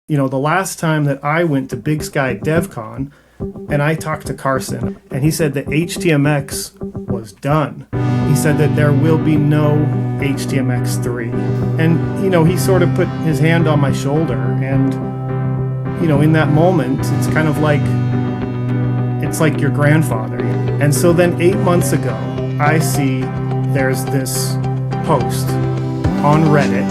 the last time that I went to Big Sky DevCon and I talked to Carson, and he said that HTMX was done. He said that there will be no HTMX3. And, he sort of put his hand on my shoulder, and, in that moment, it's kind of like, it's like your grandfather. And so then 8 months ago, I see there's this post on Reddit.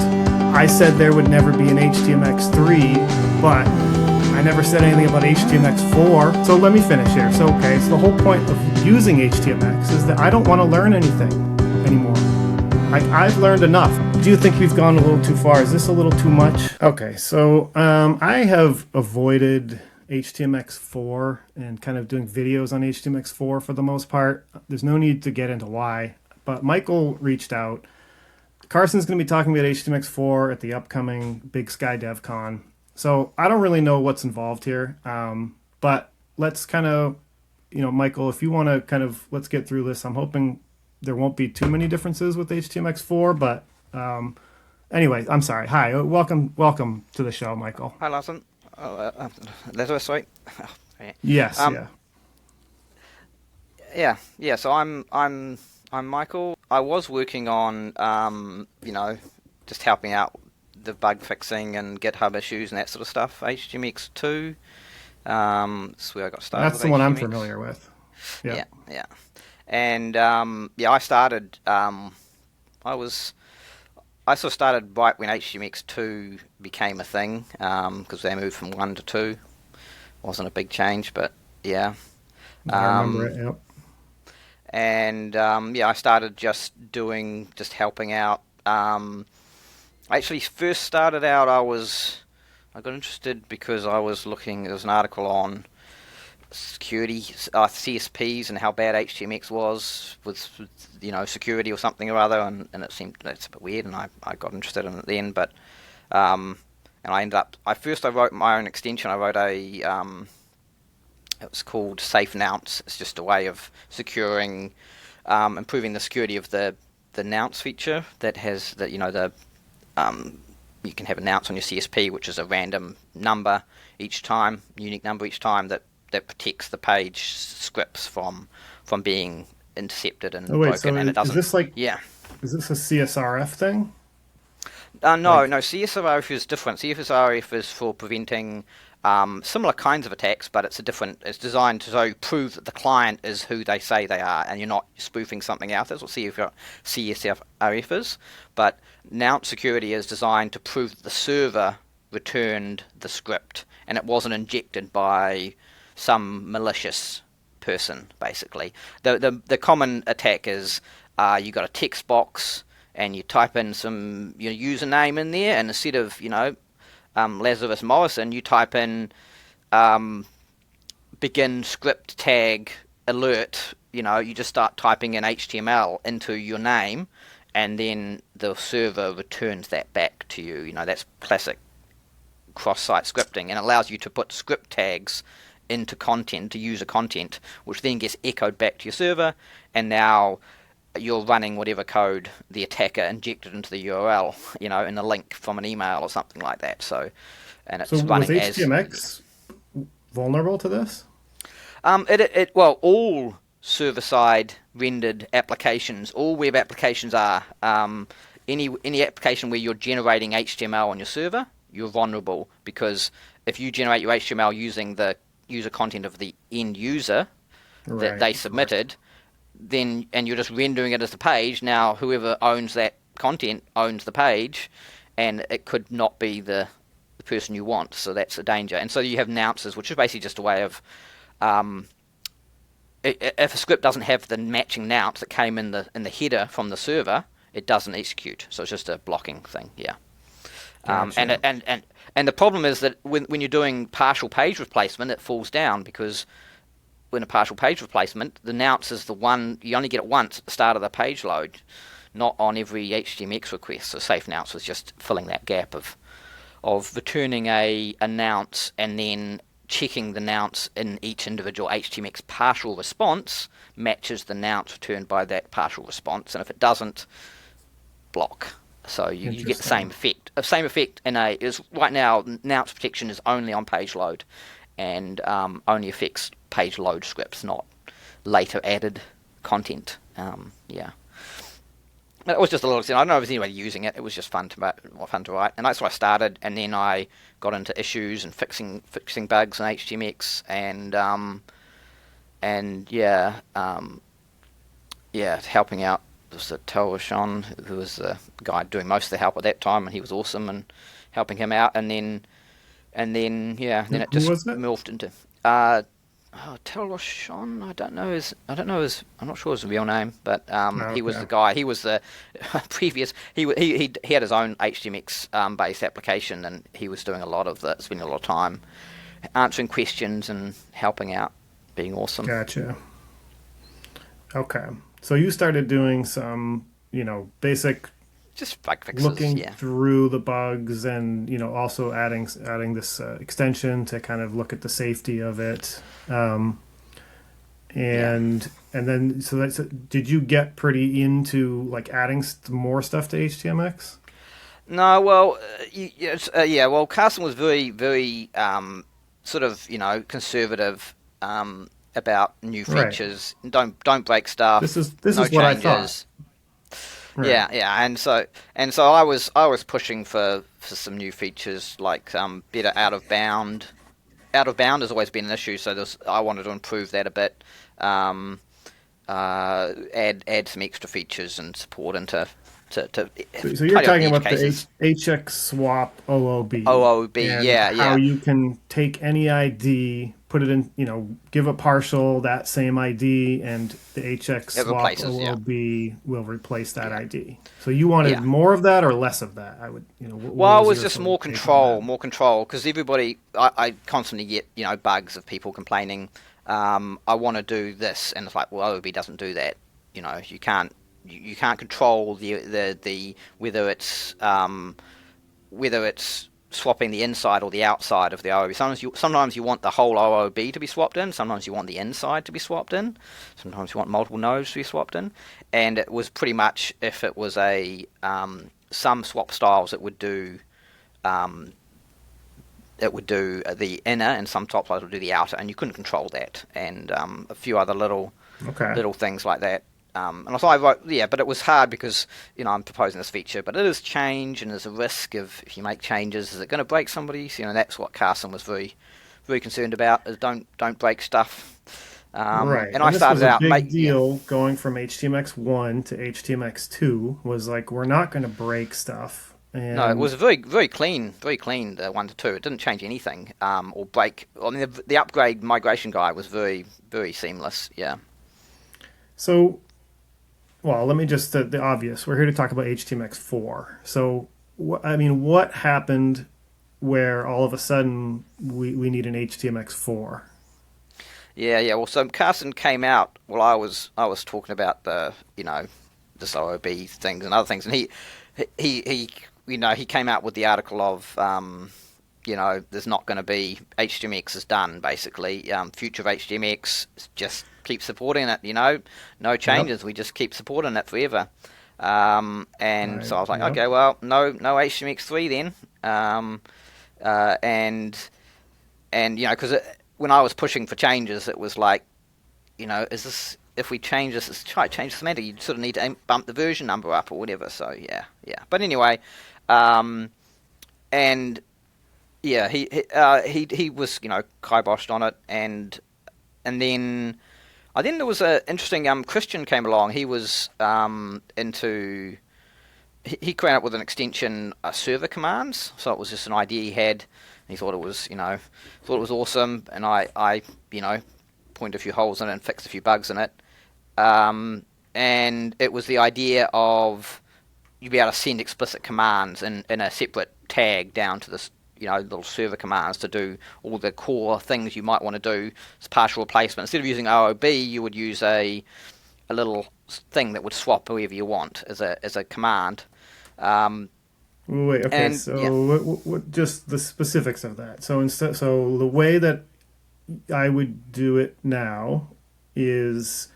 I said there would never be an HTMX3, but I never said anything about HTMX4. So let me finish here. So the whole point of using HTMX is that I don't want to learn anything anymore. I've learned enough. Do you think we've gone a little too far? Is this a little too much? Okay, so I have avoided HTMX4 and kind of doing videos on HTMX4 for the most part. There's no need to get into why, but Michael reached out. Carson's going to be talking about HTMX4 at the upcoming Big Sky DevCon. So I don't really know what's involved here, but let's kind of, Michael, if you want to let's get through this. I'm hoping there won't be too many differences with HTMX4, but anyway, I'm sorry. Hi, welcome to the show, Michael. Hi, Larson. Lazarus, right? Yes, yeah. So I'm Michael. I was working on, just helping out the bug fixing and GitHub issues and that sort of stuff. HTMX2, that's where I got started. That's the one I'm familiar with. Yeah. And I started. I sort of started right when HTMX2 became a thing, because they moved from 1 to 2. Wasn't a big change, but yeah. I remember it. Yep. And I started just helping out. I actually first started out, I got interested because I was looking, there was an article on security, CSPs, and how bad HTMX was with security or something or other, and it seemed that's a bit weird, and I got interested in it then, but and I ended up, I wrote my own extension. I wrote it was called Safe Nonce. It's just a way of securing, improving the security of the nonce feature that has you can have a nonce on your CSP, which is a random number each time, unique number each time that protects the page scripts from being intercepted and broken. So and it doesn't. Is this a CSRF thing? No, CSRF is different. CSRF is for preventing similar kinds of attacks, but it's designed to prove that the client is who they say they are, and you're not spoofing something else. That's what CSRF is. But nonce security is designed to prove that the server returned the script, and it wasn't injected by some malicious person, basically. The common attack is you got a text box, and you type in some username in there, and instead of Lazarus Morrison, you type in begin script tag alert. You just start typing in HTML into your name, and then the server returns that back to you. That's classic cross-site scripting, and it allows you to put script tags into content, to user content, which then gets echoed back to your server, and now you're running whatever code the attacker injected into the URL, in a link from an email or something like that. So running was HTMX vulnerable to this? All server-side rendered applications, all web applications are. Any application where you're generating HTML on your server, you're vulnerable, because if you generate your HTML using the user content of the end user that they submitted, and you're just rendering it as a page, now whoever owns that content owns the page, and it could not be the person you want, so that's a danger. And so you have nonces, which is basically just a way of, if a script doesn't have the matching nonce that came in the header from the server, it doesn't execute. So it's just a blocking thing, yeah. Gotcha. And the problem is that when you're doing partial page replacement, it falls down, because when a partial page replacement, the nonce is the one, you only get it once at the start of the page load, not on every HTMX request. So Safe Nonce was just filling that gap of returning a nonce and then checking the nonce in each individual HTMX partial response matches the nonce returned by that partial response, and if it doesn't, block. So you get the same effect. Same effect is right now. Nonce protection is only on page load, and only affects page load scripts, not later added content. Yeah. It was just a little thing. I don't know if there's anybody using it. It was just fun to write, and that's where I started. And then I got into issues and fixing bugs in HTMX, and helping out. There was Telrashon, who was the guy doing most of the help at that time, and he was awesome, and helping him out. And then it just morphed into Telrashon. I'm not sure his real name, but he was the guy. He was the previous. He had his own HTMX based application, and he was doing a lot of that, spending a lot of time answering questions and helping out, being awesome. Gotcha. Okay, so you started doing some, basic. Just bug fixes, looking through the bugs, and also adding this extension to kind of look at the safety of it, and then did you get pretty into like adding more stuff to HTMX? No, well, well, Carson was very, very sort of conservative about new features. Right. Don't break stuff. This is what I thought. Right. Yeah, and so I was pushing for some new features like better out of bound. Out of bound has always been an issue, so I wanted to improve that a bit. Add some extra features and support into. So you're talking about the hx-swap OOB. OOB, how you can take any ID, put it in, give a partial that same ID, and the hx-swap OOB will replace that ID. So you wanted more of that or less of that? I would, Well, it was just more control, because everybody, I constantly get bugs of people complaining. I want to do this, and it's like, well, OOB doesn't do that. You can't. You can't control the whether it's swapping the inside or the outside of the OOB. Sometimes you want the whole OOB to be swapped in. Sometimes you want the inside to be swapped in. Sometimes you want multiple nodes to be swapped in. And it was pretty much, if it was some swap styles, it would do the inner, and some swap styles would do the outer, and you couldn't control that. And a few other little things like that. And so I wrote, but it was hard because, I'm proposing this feature, but it is change, and there's a risk of, if you make changes, is it going to break somebody? That's what Carson was very, very concerned about, is don't break stuff. Right. And I started out... This was a big deal going from HTMX1 to HTMX2, was like, we're not going to break stuff. And... No, it was very, very clean, 1 to 2. It didn't change anything or break. I mean, the upgrade migration guide was very, very seamless, So... Well, let me just, the obvious. We're here to talk about HTMX4. So, what happened where all of a sudden we need an HTMX4? Yeah. Well, so Carson came out while I was talking about the, this OOB things and other things, and he came out with the article of, there's not going to be, HTMX is done, basically. Future of HTMX, just keep supporting it, no changes. We just keep supporting it forever. So I was like, okay, well, no HTMX3 then. And because when I was pushing for changes, it was like, is this, if we change this, let's try to change the semantic, you sort of need to bump the version number up or whatever. So yeah. But anyway, and yeah, he was kiboshed on it, and then there was a interesting Christian came along. He was he came up with an extension, server commands. So it was just an idea he had. He thought it was awesome, and I pointed a few holes in it and fixed a few bugs in it. And it was the idea of you'd be able to send explicit commands in a separate tag down to this, little server commands to do all the core things you might want to do as partial replacement. Instead of using OOB, you would use a little thing that would swap whoever you want as a command. Wait, okay. And, what just the specifics of that? So the way that I would do it now is,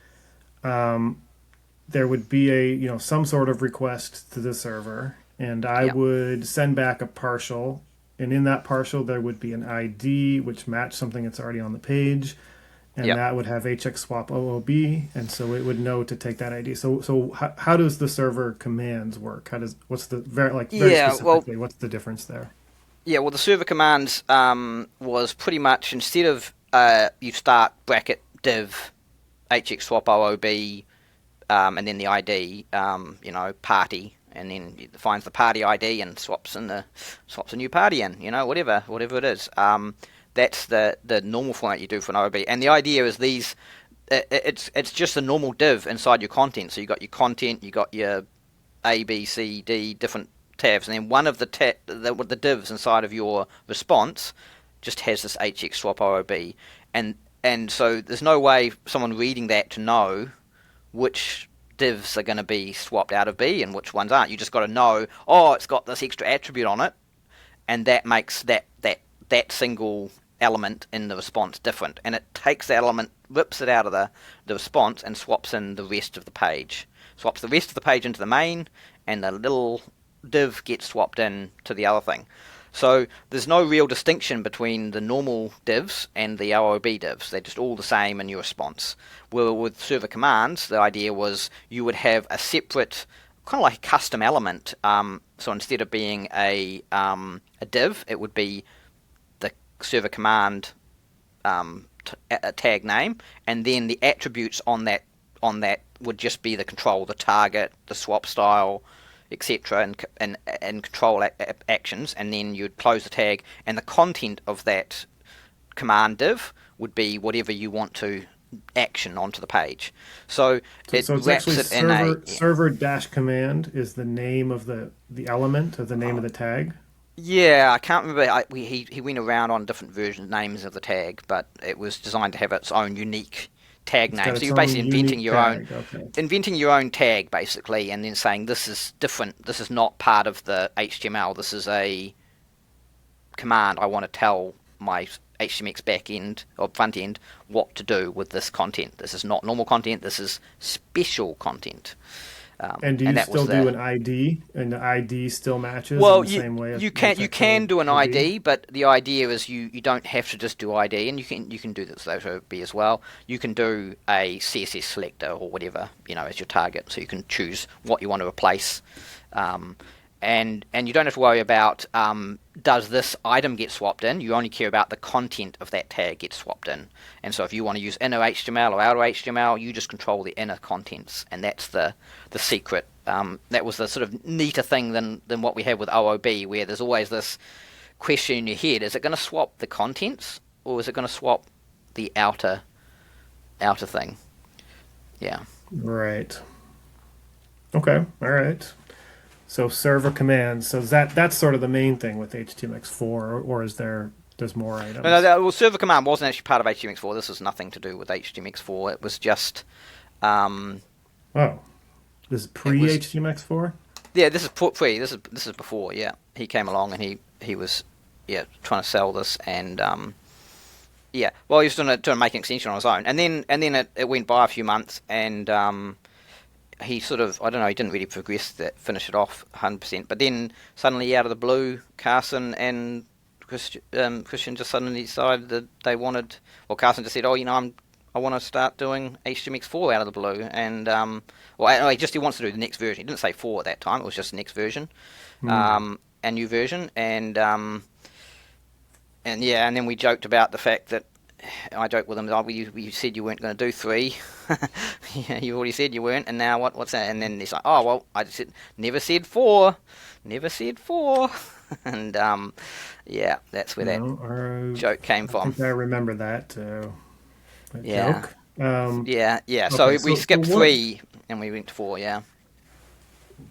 there would be some sort of request to the server, and I would send back a partial, and in that partial there would be an ID which matched something that's already on the page, and that would have hx-swap OOB, and so it would know to take that ID. So how does the server commands work? What's the very specifically, what's the difference there? Yeah, well, the server commands was pretty much, instead of you start bracket div hx-swap OOB and then the ID, party, and then it finds the party ID and swaps a new party in, whatever it is. That's the normal format you do for an OOB. And the idea is it's just a normal div inside your content. So you got your content, you got your A, B, C, D, different tabs, and then one of the divs inside of your response just has this hx-swap OOB. And so there's no way someone reading that to know which divs are going to be swapped out of B and which ones aren't. You just got to know, it's got this extra attribute on it, and that makes that single element in the response different. And it takes that element, rips it out of the response, and swaps in the rest of the page. Swaps the rest of the page into the main, and the little div gets swapped in to the other thing. So there's no real distinction between the normal divs and the OOB divs. They're just all the same in your response. Well, with server commands, the idea was you would have a separate, kind of like a custom element. So instead of being a div, it would be the server command tag name, and then the attributes on that would just be the control, the target, the swap style, etc., and control actions, and then you'd close the tag, and the content of that command div would be whatever you want to action onto the page. So it's actually server dash command is the name of the element, or the name of the tag. Yeah, I can't remember. He went around on different names of the tag, but it was designed to have its own unique tag name. So you're basically inventing your own tag, basically, and then saying this is different. This is not part of the HTML. This is a command. I want to tell my HTMX backend or front end what to do with this content. This is not normal content. This is special content. And do you still do an ID, and the ID still matches in the same way? You can do an ID, but the idea is you don't have to just do ID, and you can do this OOB as well. You can do a CSS selector or whatever, as your target, so you can choose what you want to replace, and you don't have to worry about does this item get swapped in. You only care about the content of that tag gets swapped in. And so if you want to use inner HTML or outer HTML, you just control the inner contents, and that's the secret. That was the sort of neater thing than what we have with OOB, where there's always this question in your head: is it going to swap the contents, or is it going to swap the outer thing? Yeah. Right. Okay. All right. So server commands. So that's sort of the main thing with HTMX4, or is there's more items? No, server command wasn't actually part of HTMX4. This was nothing to do with HTMX4. It was just. This is pre-HTMX4. Yeah, this is pre. This is before. Yeah, he came along and he was trying to sell this, and he was trying to make an extension on his own, and then it went by a few months, and he sort of, I don't know, he didn't really finish it off 100%, but then suddenly out of the blue, Carson and Christian just suddenly decided that they wanted, Carson just said, I want to start doing HTMX4 out of the blue, and he wants to do the next version. He didn't say 4 at that time, it was just the next version, a new version, and then we joked about the fact that, I joked with him, you said you weren't going to do 3. You already said you weren't, and now what's that? And then he's like, I just never said 4. Never said 4. And, that's where that joke came from. I think I remember that joke. So we skipped 3, and we went to 4,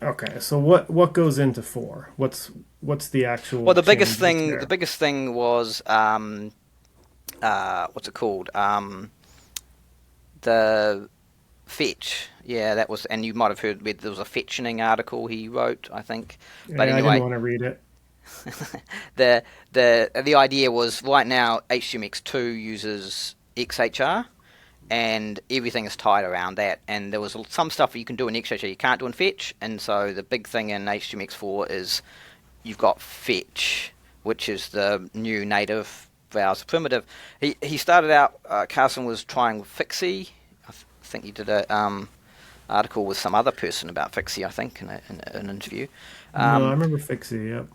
Okay, so what goes into 4? What's the actual... Well, the biggest thing was... what's it called? The fetch. Yeah, that was, and you might have heard there was a fetching article he wrote, I think. But anyway, I didn't want to read it. the idea was right now HTMX2 uses XHR, and everything is tied around that. And there was some stuff you can do in XHR you can't do in fetch, and so the big thing in htmx4 is you've got fetch, which is the new native browser primitive. He started out, Carson was trying Fixie. I think he did a article with some other person about Fixie, I think, in an interview. No, I remember Fixie, yep.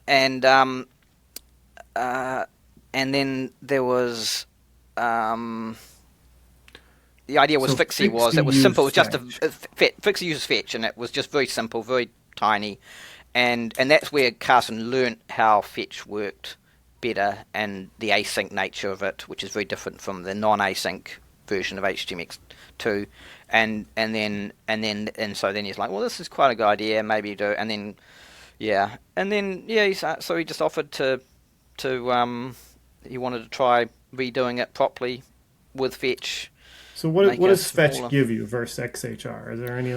And then there was the idea was Fixie was it was simple. It was just Fixie uses fetch, and it was just very simple, very tiny, and that's where Carson learnt how fetch worked better and the async nature of it, which is very different from the non-async version of htmx2, and so then he's like, well, this is quite a good idea, maybe do, and then so he just offered to he wanted to try redoing it properly with fetch. So what does fetch give you versus XHR? Is there any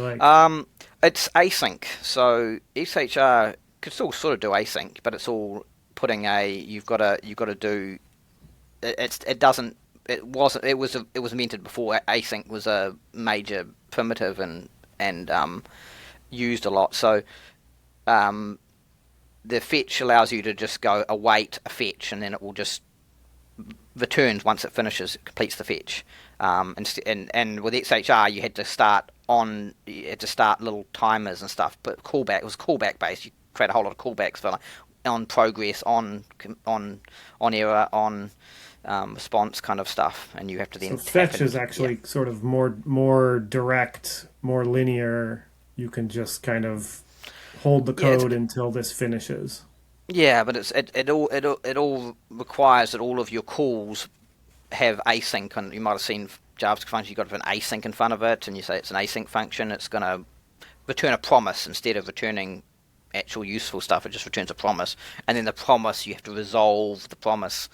it's async. So XHR could still sort of do async, but it's all putting you've got to do it was invented before async was a major primitive and used a lot. So the fetch allows you to just go await a fetch, and then it will just returns once it finishes, it completes the fetch. And with XHR you had to start little timers and stuff, but it was callback based. You create a whole lot of callbacks for on progress, on error, on response kind of stuff, and you have to then. So fetch is actually sort of more direct, more linear. You can just kind of hold the code until this finishes. Yeah, but it all requires that all of your calls have async, and you might have seen JavaScript functions. You've got an async in front of it, and you say it's an async function. It's going to return a promise instead of returning actual useful stuff. It just returns a promise, and then the promise you have to resolve the promise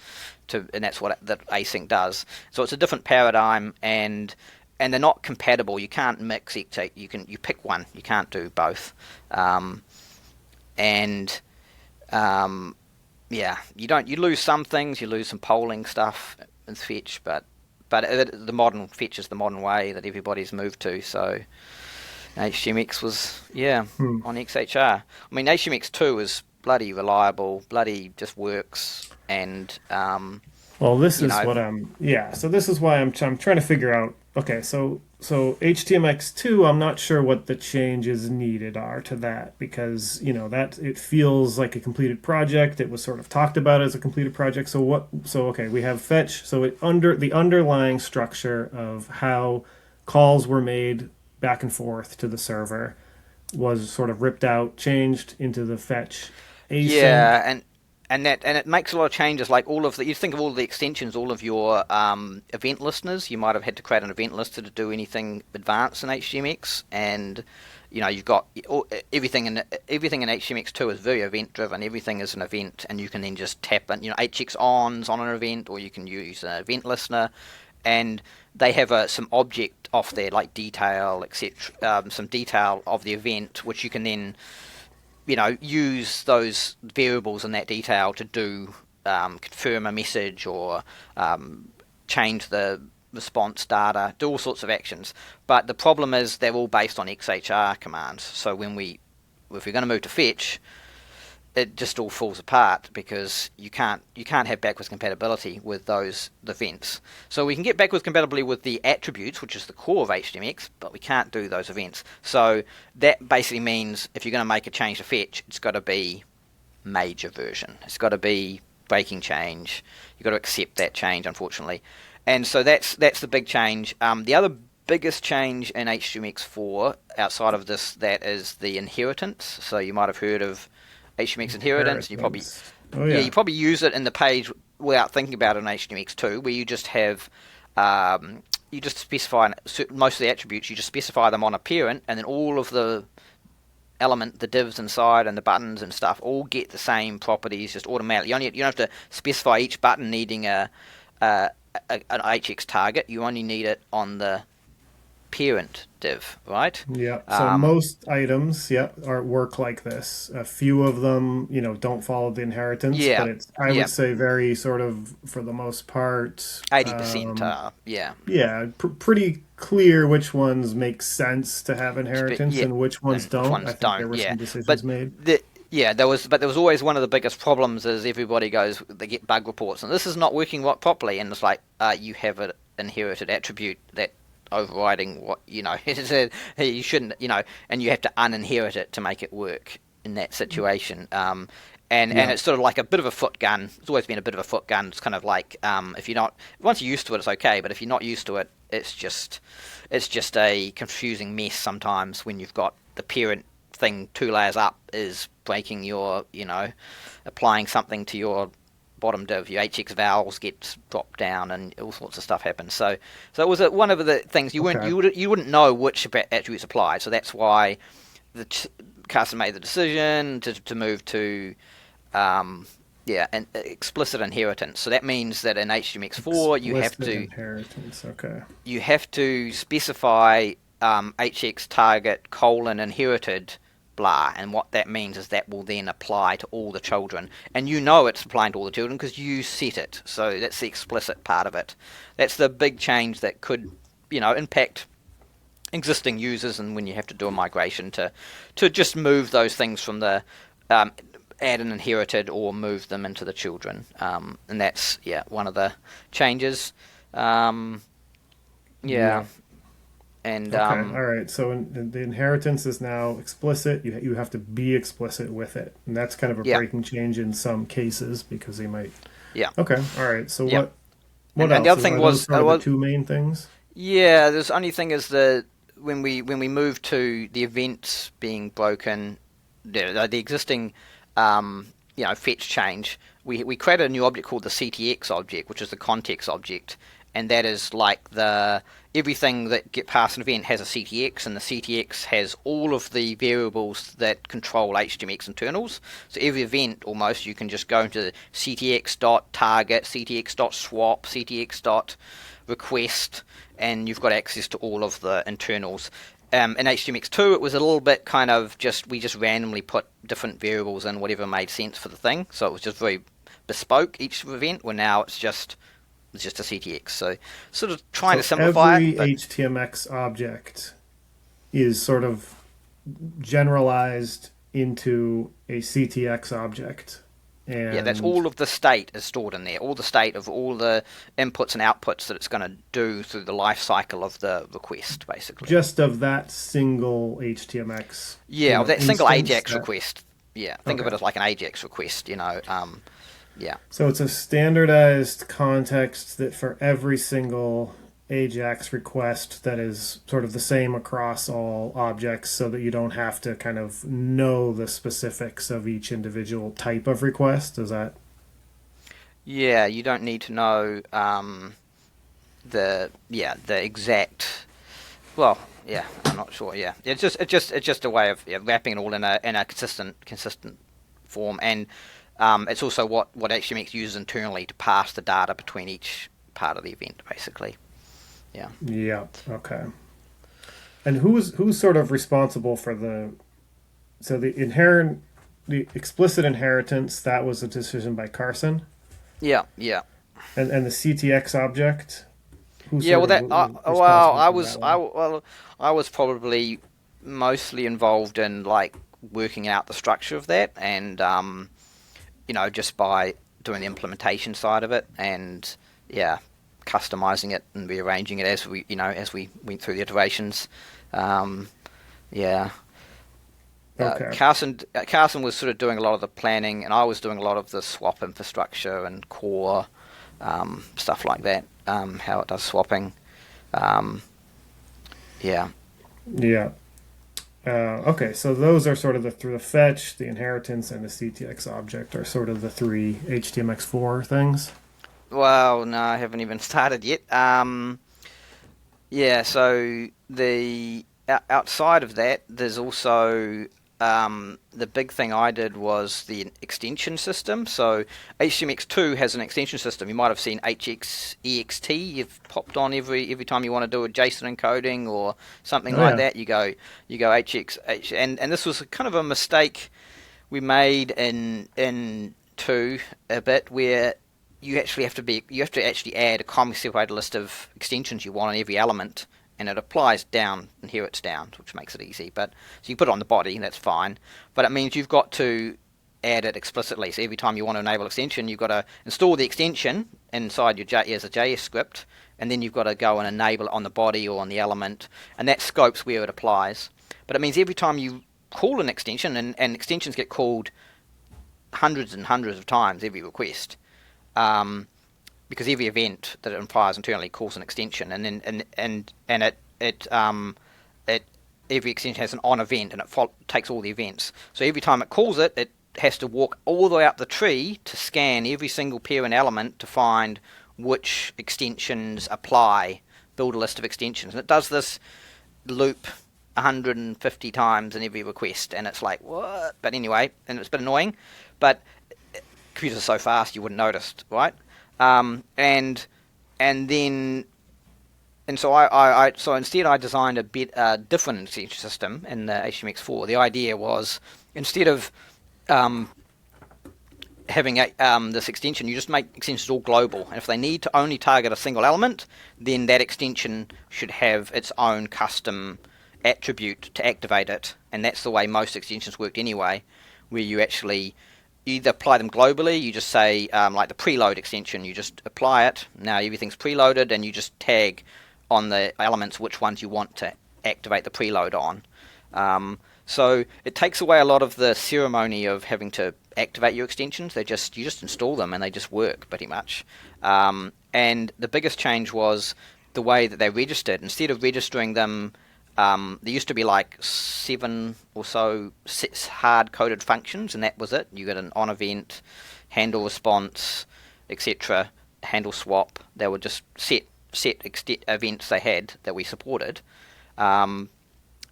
and that's what that async does. So it's a different paradigm, and they're not compatible. You can't mix you pick one. You can't do both. You lose some things. You lose some polling stuff with fetch, but the modern fetch is the modern way that everybody's moved to. So HTMX was on XHR. I mean, HTMX2 is bloody reliable, bloody just works, and well, this is what I'm. Yeah, so this is why I'm trying to figure out. Okay, so HTMX2, I'm not sure what the changes needed are to that, because that it feels like a completed project. It was sort of talked about as a completed project. So okay, we have fetch. So the underlying structure of how calls were made back and forth to the server was sort of ripped out, changed into the fetch async. Yeah, and it makes a lot of changes. Like you think of all of the extensions, all of your event listeners. You might have had to create an event lister to do anything advanced in HTMX, and you've got everything in HTMX2 is very event driven. Everything is an event, and you can then just tap in, hx-ons on an event, or you can use an event listener, and they have some object off there like detail, etc. Some detail of the event, which you can then use those variables in that detail to do confirm a message or change the response data, do all sorts of actions. But the problem is they're all based on XHR commands. So if we're going to move to fetch, it just all falls apart because you can't have backwards compatibility with those events. So we can get backwards compatibility with the attributes, which is the core of HTMX, but we can't do those events. So that basically means if you're going to make a change to fetch, it's got to be major version. It's got to be breaking change. You've got to accept that change, unfortunately. And so that's the big change. The other biggest change in HTMX4 outside of this, that is the inheritance. So you might have heard of HTMX inheritance. You probably use it in the page without thinking about it in HTMX2, where you just have you just specify most of the attributes. You just specify them on a parent, and then all of the the divs inside and the buttons and stuff all get the same properties just automatically. You don't have to specify each button needing an HX target. You only need it on the parent div, right? Yeah. So most items, work like this. A few of them, don't follow the inheritance, Yeah, but I yeah, would say very sort of, for the most part, 80%. Yeah, yeah, pretty clear which ones make sense to have inheritance yeah, and which ones and which don't. I ones think don't. there were Yeah, some but decisions made. there was always one of the biggest problems is everybody goes, they get bug reports, and this is not working properly, and it's like you have an inherited attribute that overriding what you shouldn't, and you have to uninherit it to make it work in that situation. And it's sort of like a bit of a foot gun. It's always been a bit of a foot gun. It's kind of like if you're not, once you're used to it, it's okay. But if you're not used to it, it's just a confusing mess sometimes when you've got the parent thing 2 layers up is breaking your, applying something to your bottom div. Your hx vowels gets dropped down and all sorts of stuff happens. So it was one of the things you wouldn't know which attributes applied. So that's why Carson made the decision to move to an explicit inheritance. So that means that in htmx4 you have to specify hx target : inherited blah, and what that means is that will then apply to all the children, and it's applying to all the children because you set it. So that's the explicit part of it. That's the big change that could impact existing users, and when you have to do a migration to just move those things from the add an inherited or move them into the children, and that's one of the changes. And okay, all right. So the inheritance is now explicit. You have to be explicit with it, and that's kind of a breaking change in some cases because they might. Yeah. Okay. All right. So what else? And the other thing was the two main things. Yeah. The only thing is when we moved to the events being broken, the existing fetch change, we created a new object called the Ctx object, which is the context object, and that is like everything that get past an event has a CTX, and the CTX has all of the variables that control HTMX internals. So every event, almost, you can just go into ctx.target, ctx.swap, ctx.request, and you've got access to all of the internals. In HTMX2, it was a little bit kind of we just randomly put different variables in whatever made sense for the thing. So it was just very bespoke, each event, where now it's just a CTX. So sort of trying to simplify every it. Every HTMX object is sort of generalized into a CTX object. And that's all of the state is stored in there. All the state of all the inputs and outputs that it's going to do through the life cycle of the request, basically. Just of that single HTMX. Yeah, of that single AJAX request. Yeah, think of it as like an AJAX request, Yeah. So it's a standardized context that for every single AJAX request that is sort of the same across all objects, so that you don't have to kind of know the specifics of each individual type of request. Is that? Yeah, you don't need to know the exact. Well, yeah, I'm not sure. Yeah, it's just a way of wrapping it all in a consistent form, and it's also what HTMX uses internally to pass the data between each part of the event, basically. Yeah. Yeah. Okay. And who's sort of responsible for the explicit inheritance? That was a decision by Carson. Yeah. Yeah. And the CTX object. I was probably mostly involved in like working out the structure of that, and just by doing the implementation side of it, and customizing it and rearranging it as we went through the iterations. Okay. Carson was sort of doing a lot of the planning, and I was doing a lot of the swap infrastructure and core stuff like that. How it does swapping. Yeah. Okay, so those are sort of through the fetch, the inheritance, and the CTX object are sort of the three HTMX4 things. Well, no, I haven't even started yet. So the outside of that, there's also the big thing I did was the extension system. So HTMX2 has an extension system. You might have seen hx-ext. You've popped on every time you want to do a JSON encoding or something like that. You go hx, and this was kind of a mistake we made in 2 a bit, where you actually have to actually add a comma separated list of extensions you want on every element. And it applies down, and here it's down, which makes it easy. But so you put it on the body, and that's fine. But it means you've got to add it explicitly. So every time you want to enable extension, you've got to install the extension inside your as a JS script, and then you've got to go and enable it on the body or on the element, and that scopes where it applies. But it means every time you call an extension, and extensions get called hundreds and hundreds of times every request. Because every event that it fires internally calls an extension, and then every extension has an on event, and it takes all the events. So every time it calls it, it has to walk all the way up the tree to scan every single parent element to find which extensions apply. Build a list of extensions, and it does this loop 150 times in every request, and it's like, what? But anyway, and it's a bit annoying, but computers are so fast you wouldn't notice, right? So instead I designed a bit different extension system in the HTMX4. The idea was, instead of having this extension, you just make extensions all global, and if they need to only target a single element, then that extension should have its own custom attribute to activate it, and that's the way most extensions worked anyway, where you actually either apply them globally. You just say, like the preload extension, you just apply it. Now everything's preloaded, and you just tag on the elements which ones you want to activate the preload on. So it takes away a lot of the ceremony of having to activate your extensions. You just install them, and they just work pretty much. And the biggest change was the way that they registered. Instead of registering them, there used to be like 7 or so hard-coded functions, and that was it. You got an on event, handle response, etc., handle swap. They were just set events they had that we supported.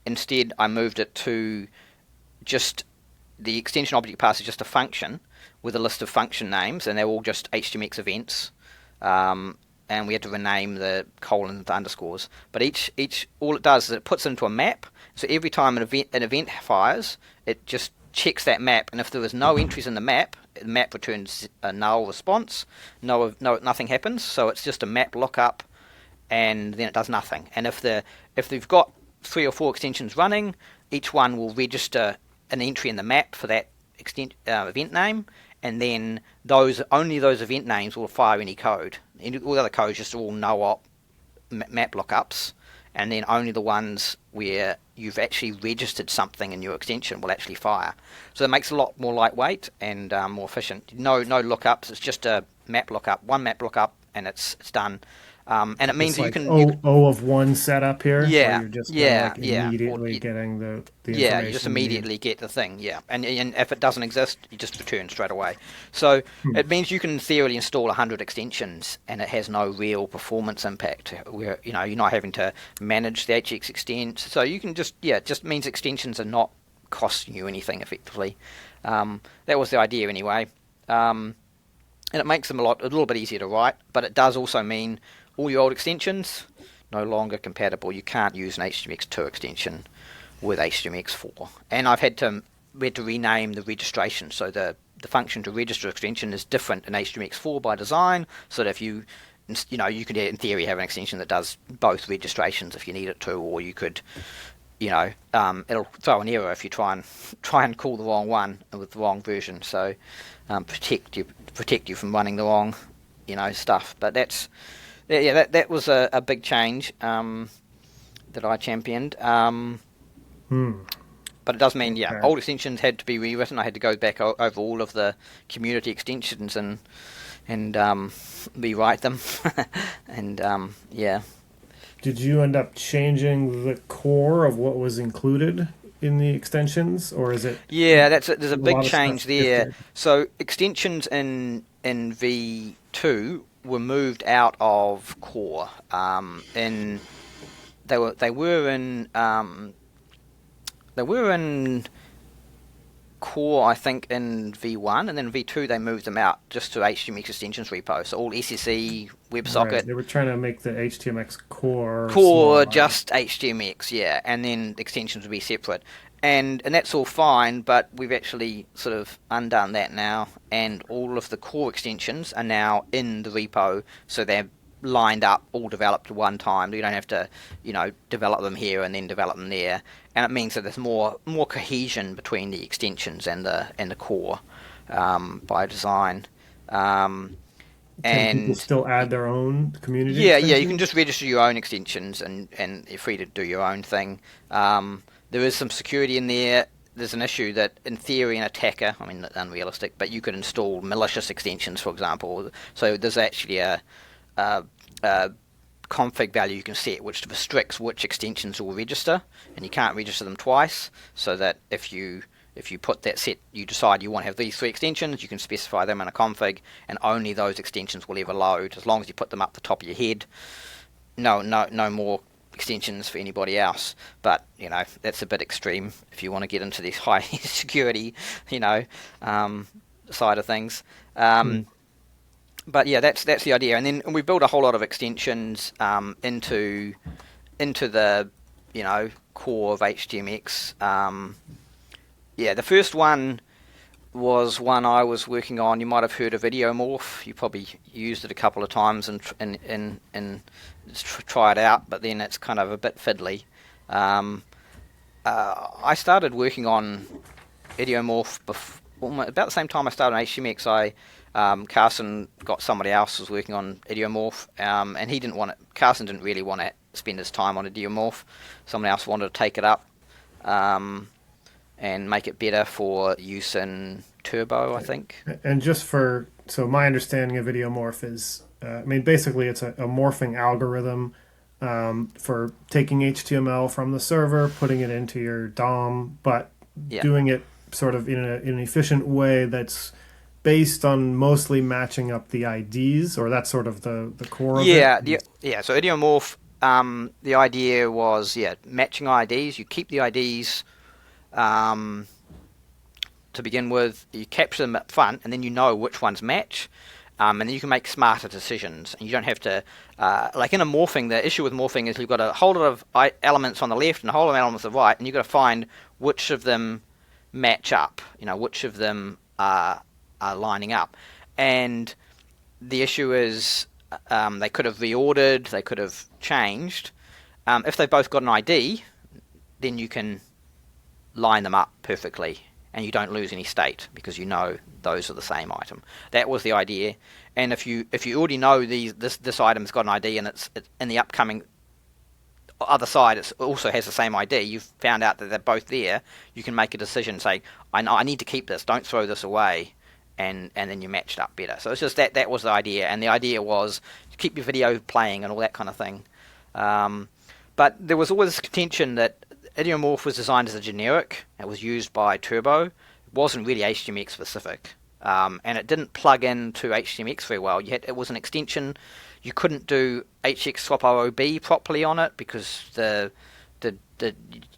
Instead, I moved it to just the extension object pass is just a function with a list of function names, and they're all just HTMX events. And we had to rename the colon and the underscores. But all it does is it puts it into a map. So every time an event fires, it just checks that map, and if there was no entries in the map returns a null response. Nothing happens. So it's just a map lookup, and then it does nothing. And if they've got 3 or 4 extensions running, each one will register an entry in the map for that event name, and then only those event names will fire any code. All the other codes just all no-op map lookups, and then only the ones where you've actually registered something in your extension will actually fire. So it makes it a lot more lightweight and more efficient. No lookups. It's just a map lookup, one map lookup, and it's done. And it means it's you like can O of one setup here. Yeah, you're just immediately getting the information. you just immediately get the thing. Yeah, and if it doesn't exist, you just return straight away. So it means you can in theory install 100 extensions, and it has no real performance impact. Where you're not having to manage the hx extents. So you can it just means extensions are not costing you anything effectively. That was the idea anyway. And it makes them a little bit easier to write, but it does also mean all your old extensions no longer compatible. You can't use an HTMX2 extension with HTMX4. And we had to rename the registration. So the function to register extension is different in HTMX4 by design. So that if you could in theory have an extension that does both registrations if you need it to, or you could, it'll throw an error if you try and call the wrong one with the wrong version. So protect you from running the wrong, stuff. But that was a big change that I championed. But it does mean, old extensions had to be rewritten. I had to go back over all of the community extensions and rewrite them. And Did you end up changing the core of what was included in the extensions, or is it? Yeah, there's a big change there. So extensions in V2 were moved out of core. They were in core, I think, in V1, and then V2 they moved them out just to HTMX extensions repo. So all SSE, WebSocket. Right. They were trying to make the HTMX core Core smaller. just HTMX, yeah, and then extensions would be separate. And that's all fine, but we've actually sort of undone that now, and all of the core extensions are now in the repo, so they're lined up, all developed at one time. You don't have to, develop them here and then develop them there, and it means that there's more cohesion between the extensions and the core by design. Can people still add their own community? Yeah, extensions? you can just register your own extensions, and you're free to do your own thing. There is some security in there. There's an issue that, in theory, an attacker, I mean, unrealistic, but you could install malicious extensions, for example. So there's actually a config value you can set which restricts which extensions will register, and you can't register them twice, so that if you put that set, you decide you want to have these 3 extensions, you can specify them in a config, and only those extensions will ever load, as long as you put them up the top of your head. No more extensions for anybody else. But that's a bit extreme if you want to get into this high security side of things. But yeah, that's the idea. And then we build a whole lot of extensions into the core of HTMX. The first one was one I was working on. You might have heard of HidioMorph. You probably used it a couple of times and try it out, but then it's kind of a bit fiddly. I started working on HidioMorph about the same time I started on HTMX. Carson got somebody else who was working on HidioMorph, and he didn't want it. Carson didn't really want to spend his time on HidioMorph. Someone else wanted to take it up and make it better for use in Turbo, I think. And so my understanding of HidioMorph is, basically it's a morphing algorithm for taking HTML from the server, putting it into your DOM, but doing it sort of in an efficient way that's based on mostly matching up the IDs, or that's sort of the core of it? Yeah. So HidioMorph, the idea was, matching IDs. You keep the IDs to begin with, you capture them up front, and then you know which ones match, and then you can make smarter decisions. And you don't have to, like in a morphing, the issue with morphing is you've got a whole lot of elements on the left and a whole lot of elements on the right, and you've got to find which of them match up, which of them are lining up. And the issue is they could have reordered, they could have changed. If they've both got an ID, then you can line them up perfectly, and you don't lose any state because you know those are the same item. That was the idea. And if you already know this item's got an ID and it's in the upcoming other side, it also has the same ID, you've found out that they're both there, you can make a decision saying, I need to keep this, don't throw this away, and then you matched up better. So it's just that was the idea, and the idea was to keep your video playing and all that kind of thing. But there was always this contention that HidioMorph was designed as a generic. It was used by Turbo. It wasn't really HTMX specific, and it didn't plug into HTMX very well. It was an extension. You couldn't do hx-swap properly on it because there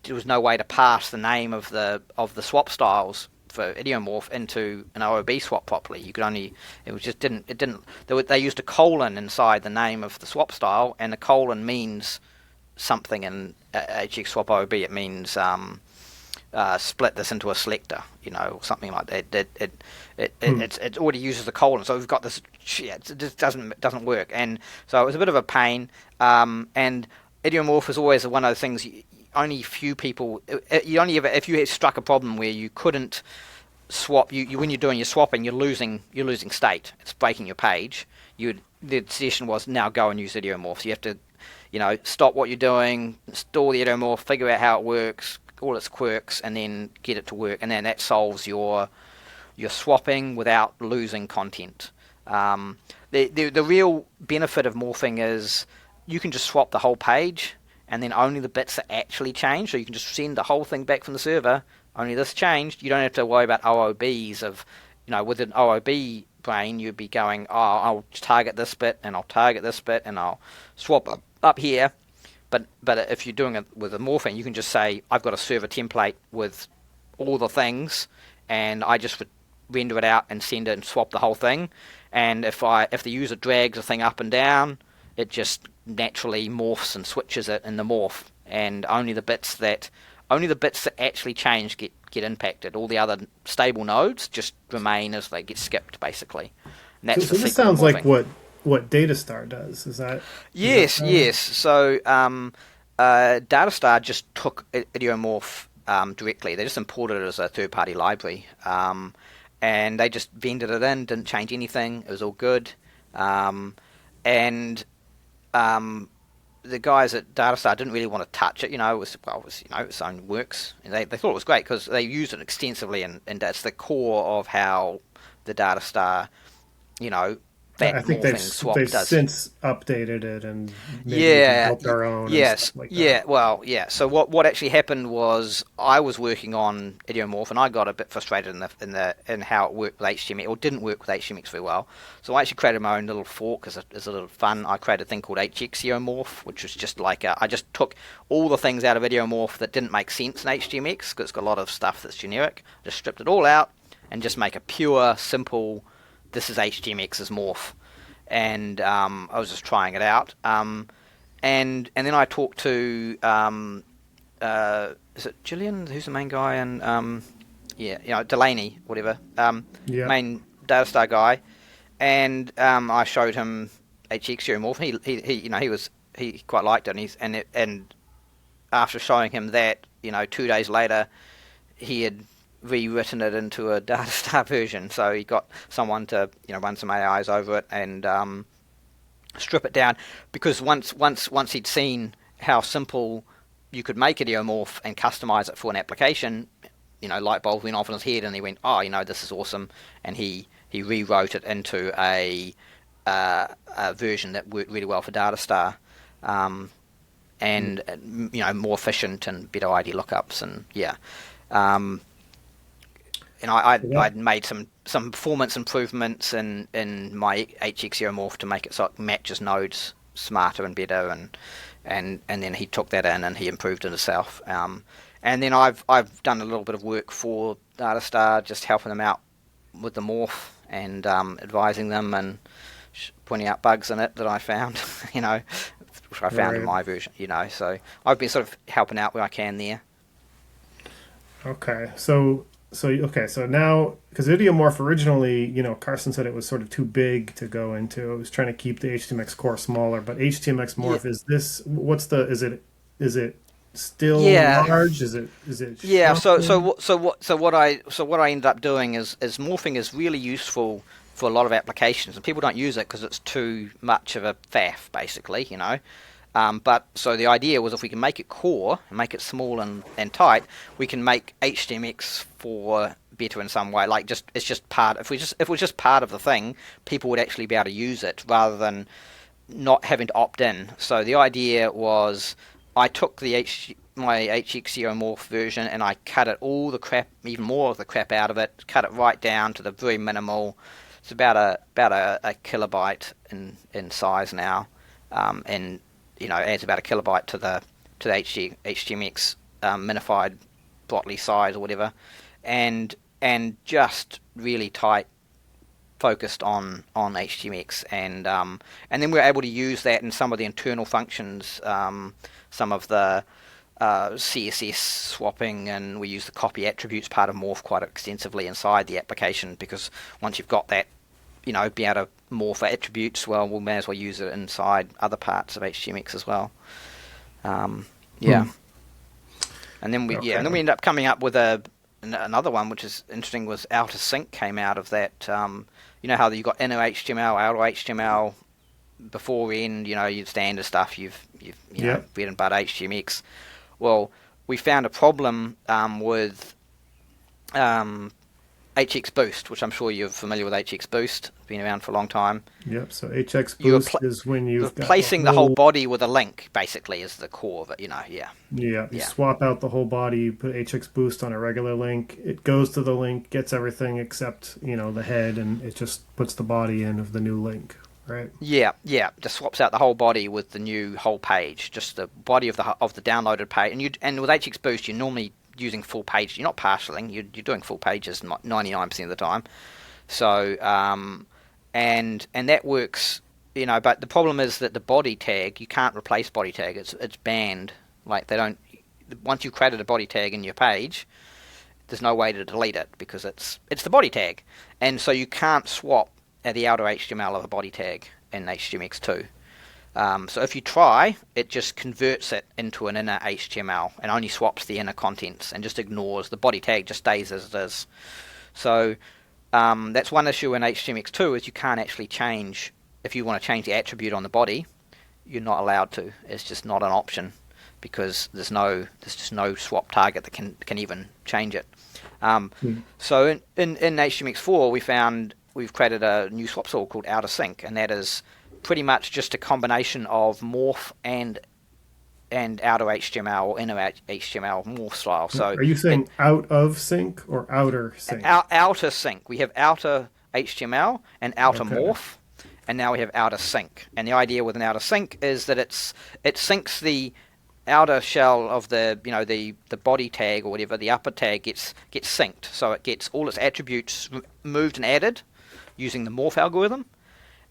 was no way to pass the name of the swap styles for HidioMorph into an OOB swap properly. You could only they used a colon inside the name of the swap style, and the colon means something in hx-swap. It means split this into a selector, or something like that. It already uses the colon, so we've got this. It just doesn't work, and so it was a bit of a pain. And HidioMorph is always one of those things. Only few people. You only ever, if you had struck a problem where you couldn't swap. When you're doing your swapping, you're losing state. It's breaking your page. The suggestion was now go and use HidioMorph. So you have to, stop what you're doing, install the HidioMorph, figure out how it works, all its quirks, and then get it to work. And then that solves your swapping without losing content. The real benefit of morphing is you can just swap the whole page, and then only the bits that actually change. So you can just send the whole thing back from the server. Only this changed. You don't have to worry about OOBs of, with an OOB brain, you'd be going, I'll target this bit, and I'll target this bit, and I'll swap up here. But if you're doing it with a morphing, you can just say, I've got a server template with all the things, and I just would render it out and send it and swap the whole thing. And if the user drags the thing up and down, it just naturally morphs and switches it in the morph, and only the bits that actually change get impacted. All the other stable nodes just remain as they get skipped, basically. And that's so this sounds like what Datastar does. Is that? Yes, yes. So Datastar just took idiomorph directly. They just imported it as a third-party library, and they just vended it in. Didn't change anything. It was all good. And the guys at Datastar didn't really want to touch it. It was its own works. And they thought it was great because they used it extensively, and that's the core of how the Datastar, that I think morphing swap they've does. since updated it and built their own. Yes, and stuff like that. yeah. Well, yeah. So what actually happened was I was working on idiomorph, and I got a bit frustrated in how it worked with HTMX, or didn't work with HTMX very well. So I actually created my own little fork as a little fun. I created a thing called hx-morph, which was just like I just took all the things out of idiomorph that didn't make sense in HTMX because it's got a lot of stuff that's generic. Just stripped it all out and just make a pure, simple. This is HTMX's morph, and I was just trying it out. And then I talked to is it Gillian? Who's the main guy? And Delaney, whatever. Main Datastar guy, and I showed him hx-morph. He quite liked it, and after showing him that, 2 days later, he had rewritten it into a Datastar version. So he got someone to run some AIs over it and strip it down, because once he'd seen how simple you could make idiomorph and customize it for an application, light bulb went off in his head, and he went, this is awesome, and he rewrote it into a version that worked really well for Datastar, and more efficient and better ID lookups, and I'd made some performance improvements in my hx-morph to make it so it matches nodes smarter and better, and then he took that in and he improved it himself. And then I've done a little bit of work for Datastar, just helping them out with the morph and advising them and pointing out bugs in it that I found, which I found in my version, So I've been sort of helping out where I can there. Okay, so now, because idiomorph originally, Carson said it was sort of too big to go into. It was trying to keep the HTMX core smaller, but hcx-morph is this? Is it still large? Is it? Yeah. So what I ended up doing is morphing is really useful for a lot of applications, and people don't use it because it's too much of a faff, basically, But so the idea was, if we can make it core and make it small and tight, we can make HTMX for better in some way. Like it's just part. If it was just part of the thing, people would actually be able to use it rather than not having to opt in. So the idea was, I took my hx-morph version and I cut it all the crap, even more of the crap out of it. Cut it right down to the very minimal. It's about a kilobyte in size now, and adds about a kilobyte to the HTMX minified Brotli size or whatever, and just really tight, focused on HTMX, and then we're able to use that in some of the internal functions, some of the CSS swapping, and we use the copy attributes part of morph quite extensively inside the application, because once you've got that, be able to morph attributes, well, we may as well use it inside other parts of HTMX as well. And then we ended up coming up with another one, which is interesting, was outer sync came out of that. How you got inner HTML, outer HTML, before end, your standard stuff, you've bread and butter HTMX. Well, we found a problem with HX Boost, which I'm sure you're familiar with. HX Boost, been around for a long time. Yep. So HX Boost is when you're replacing the whole body with a link, basically, is the core of it. You swap out the whole body, you put HX Boost on a regular link. It goes to the link, gets everything except the head, and it just puts the body in of the new link. Right. Yeah. Just swaps out the whole body with the new whole page, just the body of the downloaded page. And with HX Boost, you normally using full page. You're not parceling. You're doing full pages 99% of the time. So and that works, But the problem is that the body tag, you can't replace body tag. It's banned. Like they don't. Once you've created a body tag in your page, there's no way to delete it because it's the body tag, and so you can't swap the outer HTML of a body tag in HTMX2. So if you try, it just converts it into an inner HTML and only swaps the inner contents and just ignores the body tag, just stays as it is. So that's one issue in HTMX2 is you can't actually change, if you want to change the attribute on the body, you're not allowed to. It's just not an option because there's just no swap target that can even change it. So in HTMX4 we've created a new swap tool called outer sync, and that is pretty much just a combination of morph and outer HTML or inner HTML morph style. So are you saying out of sync or outer sync? Outer sync. We have outer HTML and outer morph, and now we have outer sync. And the idea with an outer sync is that it syncs the outer shell of the the body tag or whatever, the upper tag gets synced, so it gets all its attributes moved and added using the morph algorithm,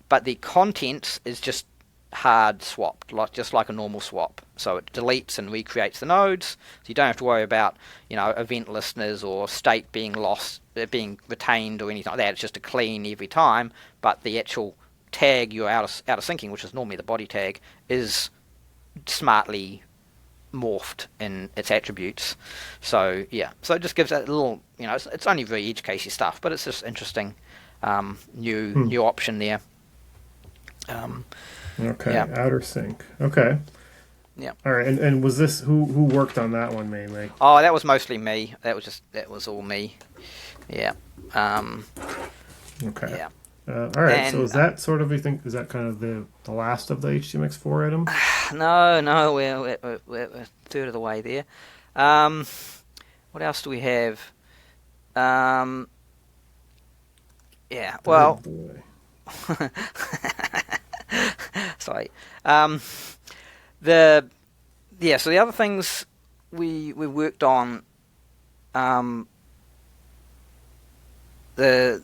but the contents is just hard swapped, just like a normal swap. So it deletes and recreates the nodes, so you don't have to worry about event listeners or state being lost, being retained or anything like that. It's just a clean every time, but the actual tag you're outer syncing, which is normally the body tag, is smartly morphed in its attributes. So so it just gives it a little, it's only very edge casey stuff, but it's just interesting new option there. Outer sync. Okay. Yeah. All right, and was this who worked on that one mainly? Oh, that was mostly me. That was all me. Yeah. Okay. Yeah. All right. And, so is that sort of, you think, is that kind of the last of the HTMX4 items? No, we're a third of the way there. What else do we have? Yeah. Well. Oh boy. Sorry. So the other things we worked on, there's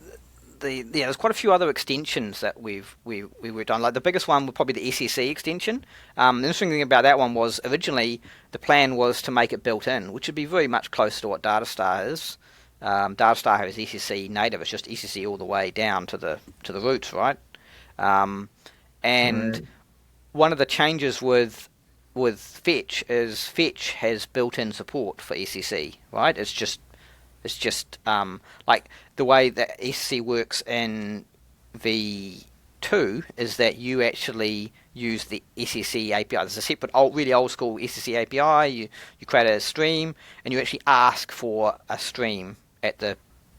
quite a few other extensions that we worked on. Like the biggest one was probably the SSE extension. The interesting thing about that one was originally the plan was to make it built in, which would be very much close to what Datastar is. Datastar has SSE native. It's just SSE all the way down to the roots, right? And one of the changes with Fetch is Fetch has built-in support for SSE, right? It's just like the way that SSE works in V2 is that you actually use the SSE API. There's a separate really old school SSE API. You create a stream and you actually ask for a stream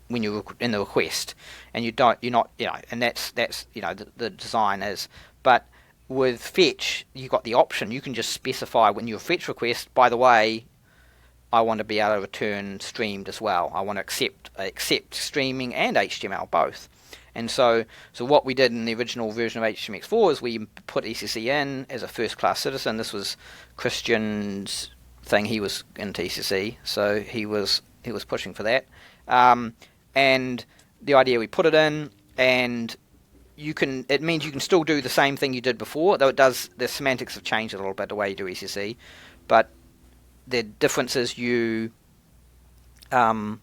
when you're in the request, and and that's the design is. But with Fetch, you've got the option. You can just specify when your Fetch request, by the way, I want to be able to return streamed as well. I want to accept streaming and HTML both. And so what we did in the original version of HTMX4 is we put SSE in as a first-class citizen. This was Christian's thing. He was into SSE, so he was pushing for that. And the idea, we put it in, and it means you can still do the same thing you did before, though the semantics have changed a little bit the way you do SSE, but the difference is you can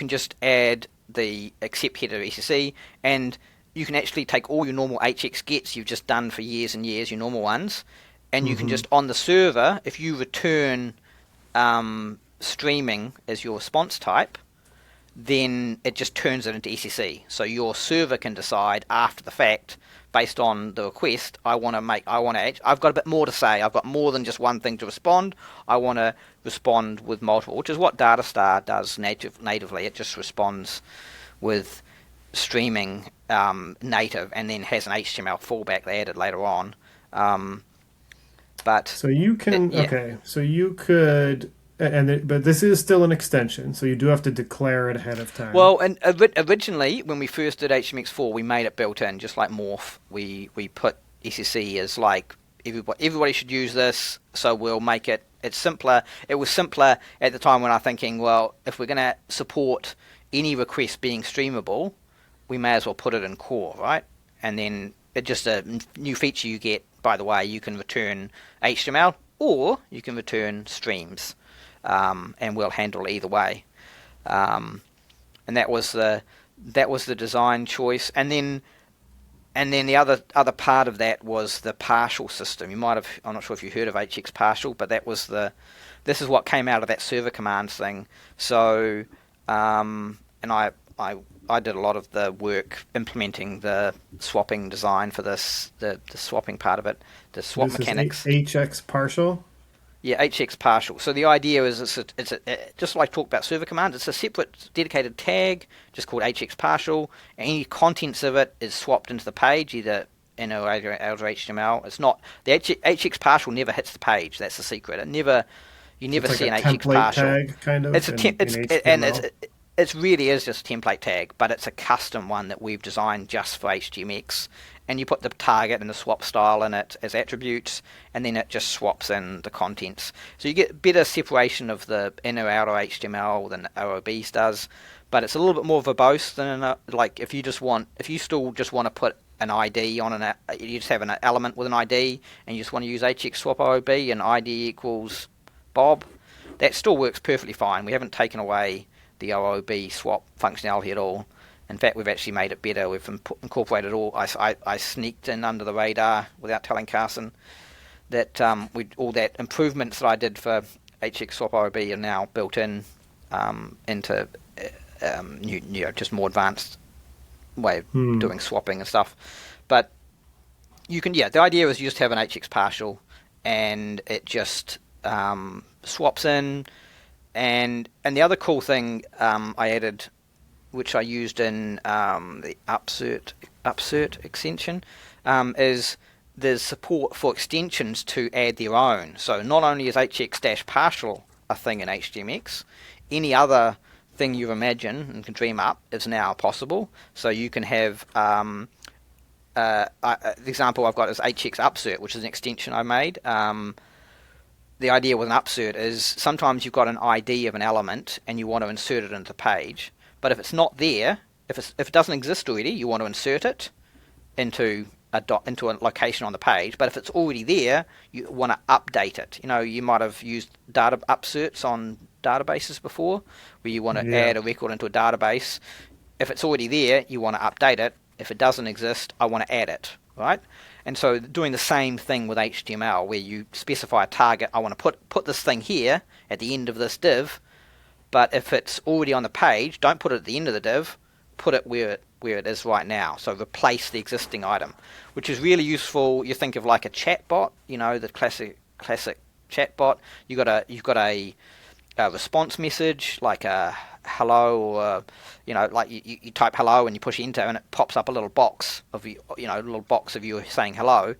just add the accept header SSE, and you can actually take all your normal hx gets you've just done for years and years, your normal ones, and you can just, on the server, if you return streaming as your response type, then it just turns it into SSE. So your server can decide after the fact, based on the request, I've got a bit more to say. I've got more than just one thing to respond. I want to respond with multiple, which is what Datastar does natively. It just responds with streaming native, and then has an HTML fallback they added later on. But so you can so you could. But this is still an extension, so you do have to declare it ahead of time. Well, and originally, when we first did HTMX4, we made it built in, just like Morph. We put SSE as like everybody should use this, so we'll make it. It's simpler. It was simpler at the time when I'm thinking, well, if we're going to support any request being streamable, we may as well put it in core, right? And then it's just a new feature you get. By the way, you can return HTML or you can return streams, and we'll handle it either way. And that was the design choice. And then the other part of that was the partial system. You might have, I'm not sure if you heard of hx partial, but this is what came out of that server commands thing. So, and I did a lot of the work implementing the swapping design for this, the swapping part of it, the swap this mechanics. Is hx partial? Yeah, hx partial. So the idea is it's just like talk about server commands. It's a separate dedicated tag, just called hx partial. Any contents of it is swapped into the page, either in or out of HTML. It's not the hx partial never hits the page. That's the secret. You never see an hx partial. Tag, kind of. It really is just a template tag, but it's a custom one that we've designed just for HTMX. And you put the target and the swap style in it as attributes, and then it just swaps in the contents. So you get better separation of the in or out of HTML than OOBs does, but it's a little bit more verbose than like if you still just want to put an ID on you just have an element with an ID, and you just want to use hx swap OOB and ID equals Bob. That still works perfectly fine. We haven't taken away the OOB swap functionality at all. In fact, we've actually made it better. We've incorporated all. I sneaked in under the radar without telling Carson that all that improvements that I did for hx swap OOB are now built in into just more advanced way of doing swapping and stuff. But you can, the idea is you just have an hx partial, and it just swaps in. And the other cool thing I added, which I used in the Upsert extension, is there's support for extensions to add their own. So not only is hx-partial a thing in HTMX, any other thing you imagine and can dream up is now possible. So you can have the example I've got is hx-upsert, which is an extension I made. The idea with an upsert is sometimes you've got an ID of an element and you want to insert it into the page. But if it's not there, if it doesn't exist already, you want to insert it into a location on the page. But if it's already there, you want to update it. You might have used data upserts on databases before, where you want to add a record into a database. If it's already there, you want to update it. If it doesn't exist, I want to add it, right? And so doing the same thing with HTML, where you specify a target. I want to put this thing here at the end of this div. But if it's already on the page, don't put it at the end of the div. Put it where it is right now. So replace the existing item, which is really useful. You think of like a chatbot, the classic chatbot. You've got a response message like a hello, or like you type hello and you push enter and it pops up a little box of you, saying hello.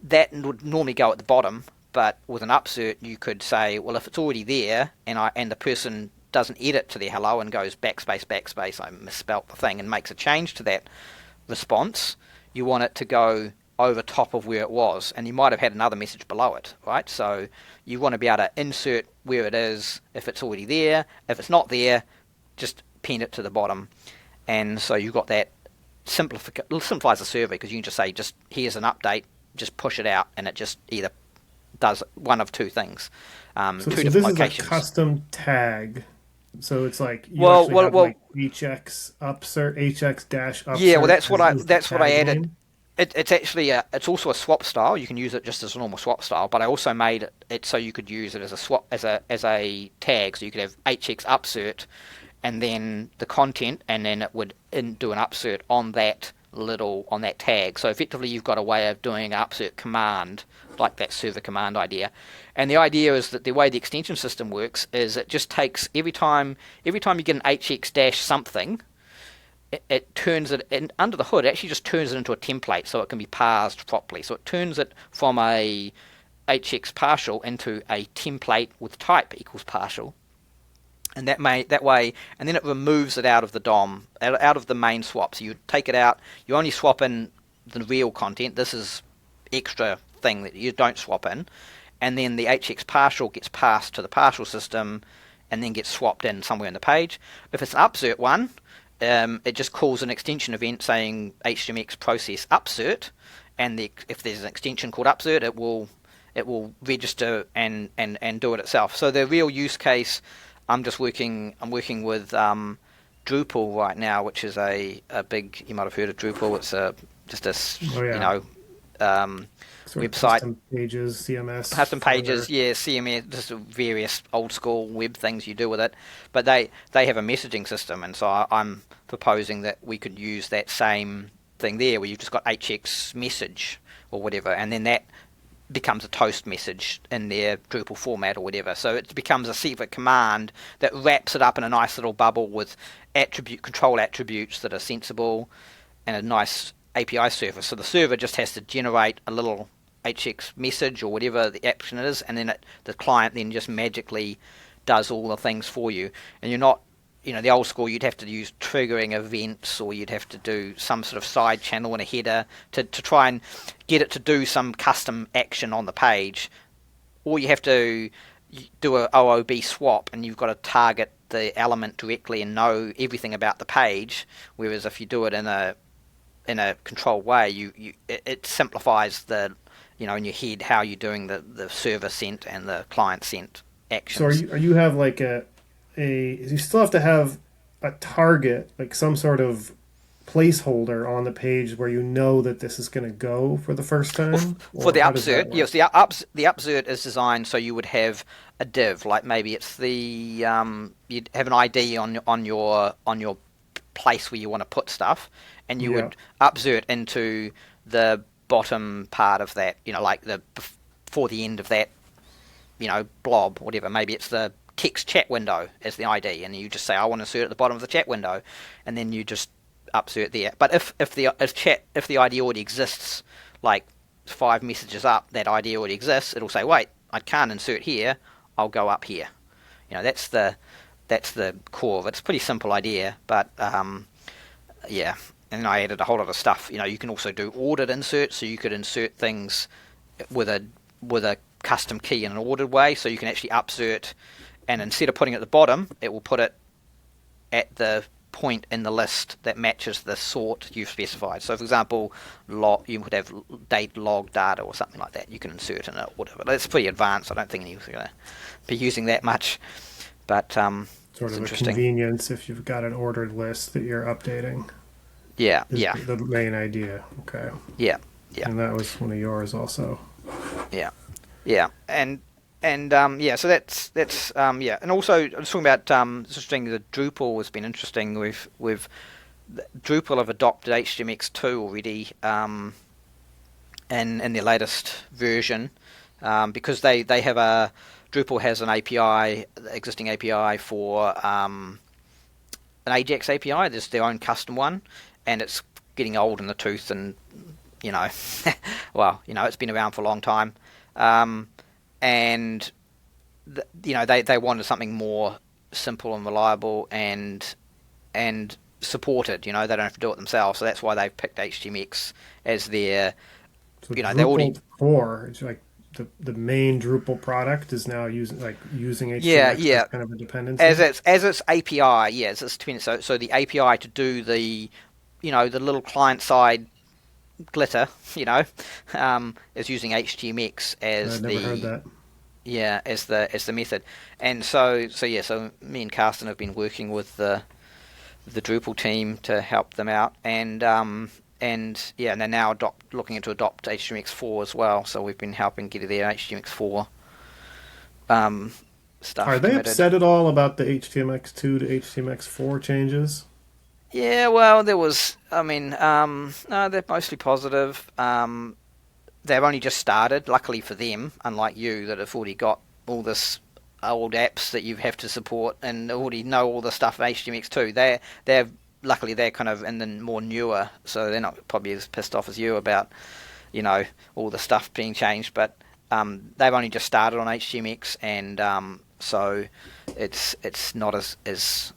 That would normally go at the bottom. But with an upsert, you could say, well, if it's already there and the person doesn't edit to their hello and goes backspace, I misspelt the thing, and makes a change to that response, you want it to go over top of where it was, and you might have had another message below it, right? So you want to be able to insert where it is if it's already there. If it's not there, just pin it to the bottom. And so you've got that simplifies the server, because you can just say, here's an update, just push it out, and it just either does one of two things. Two different this locations. Is a custom tag. So it's like you have like hx upsert, hx-upsert. Yeah, well that's what I added. Name? It's actually it's also a swap style. You can use it just as a normal swap style, but I also made it so you could use it as a swap as a tag. So you could have hx-upsert and then the content, and then it would do an upsert on that tag. So effectively you've got a way of doing an upsert command, like that server command idea. And the idea is that the way the extension system works is it just takes every time you get an hx-something, it turns it in, under the hood. It actually just turns it into a template so it can be parsed properly. So it turns it from a hx partial into a template with type equals partial. And that way, and then it removes it out of the DOM, out of the main swap. So you take it out, you only swap in the real content. This is extra thing that you don't swap in, and then the hx partial gets passed to the partial system and then gets swapped in somewhere in the page. If it's an upsert one, it just calls an extension event saying htmx process upsert, and if there's an extension called upsert, it will register and do it itself. So the real use case, I'm working with Drupal right now, which is a big, you might have heard of Drupal. It's website custom pages, CMS, custom pages, CMS, just various old school web things you do with it. But they have a messaging system, and so I'm proposing that we could use that same thing there, where you've just got hx message or whatever, and then that becomes a toast message in their Drupal format or whatever. So it becomes a separate command that wraps it up in a nice little bubble with control attributes that are sensible and a nice API service. So the server just has to generate a little hx message or whatever the action is, and then the client then just magically does all the things for you. And you're not, the old school, you'd have to use triggering events, or you'd have to do some sort of side channel and a header to try and get it to do some custom action on the page. Or you have to do a OOB swap, and you've got to target the element directly and know everything about the page. Whereas if you do it in a controlled way, it simplifies the, in your head how you're doing the server sent and the client sent actions. So you have like you still have to have a target, like some sort of placeholder on the page where you know that this is going to go for the first time? For the upsert, yes, the upsert is designed so you would have a div, like maybe it's you'd have an ID on your place where you want to put stuff, and you would upsert into the bottom part of that, like before the end of that, blob, whatever. Maybe it's the text chat window as the ID, and you just say, I want to insert at the bottom of the chat window, and then you just upsert there. But if the ID already exists, like 5 messages up, that ID already exists, it'll say, wait, I can't insert here, I'll go up here. That's the core of it. It's a pretty simple idea, but and I added a whole lot of stuff. You can also do ordered inserts, so you could insert things with a custom key in an ordered way, so you can actually upsert, and instead of putting it at the bottom, it will put it at the point in the list that matches the sort you've specified. So for example, you could have date log data or something like that. You can insert in it or whatever. That's pretty advanced. I don't think anyone's going to be using that much, but sort of a convenience if you've got an ordered list that you're updating. Yeah. The main idea. Okay. Yeah. And that was one of yours also. Yeah. And so that's and also I was talking about it's interesting that Drupal has been interesting. With Drupal have adopted htmx2 already in their latest version, because they have Drupal has an API, existing API for an Ajax API. There's their own custom one, and it's getting old in the tooth, and it's been around for a long time. And they wanted something more simple and reliable and supported. They don't have to do it themselves, so that's why they've picked HTMX as their. So they already core. It's like the main Drupal product is now using HTMX as kind of a dependency. As its API, yes, it's dependency. So the API to do the the little client side glitter, is using HTMX as I've never heard that. Yeah, as the method. And so me and Carsten have been working with the Drupal team to help them out, and they're now looking to adopt HTMX4 as well. So we've been helping get their HTMX4 stuff. Are they upset at all about the HTMX2 to HTMX4 changes? Yeah, well, there was. No, they're mostly positive. They've only just started. Luckily for them, unlike you that have already got all this old apps that you have to support and already know all the stuff in HTMX2. Luckily they're kind of in the more newer, so they're not probably as pissed off as you about all the stuff being changed. But they've only just started on HTMX, and so it's not as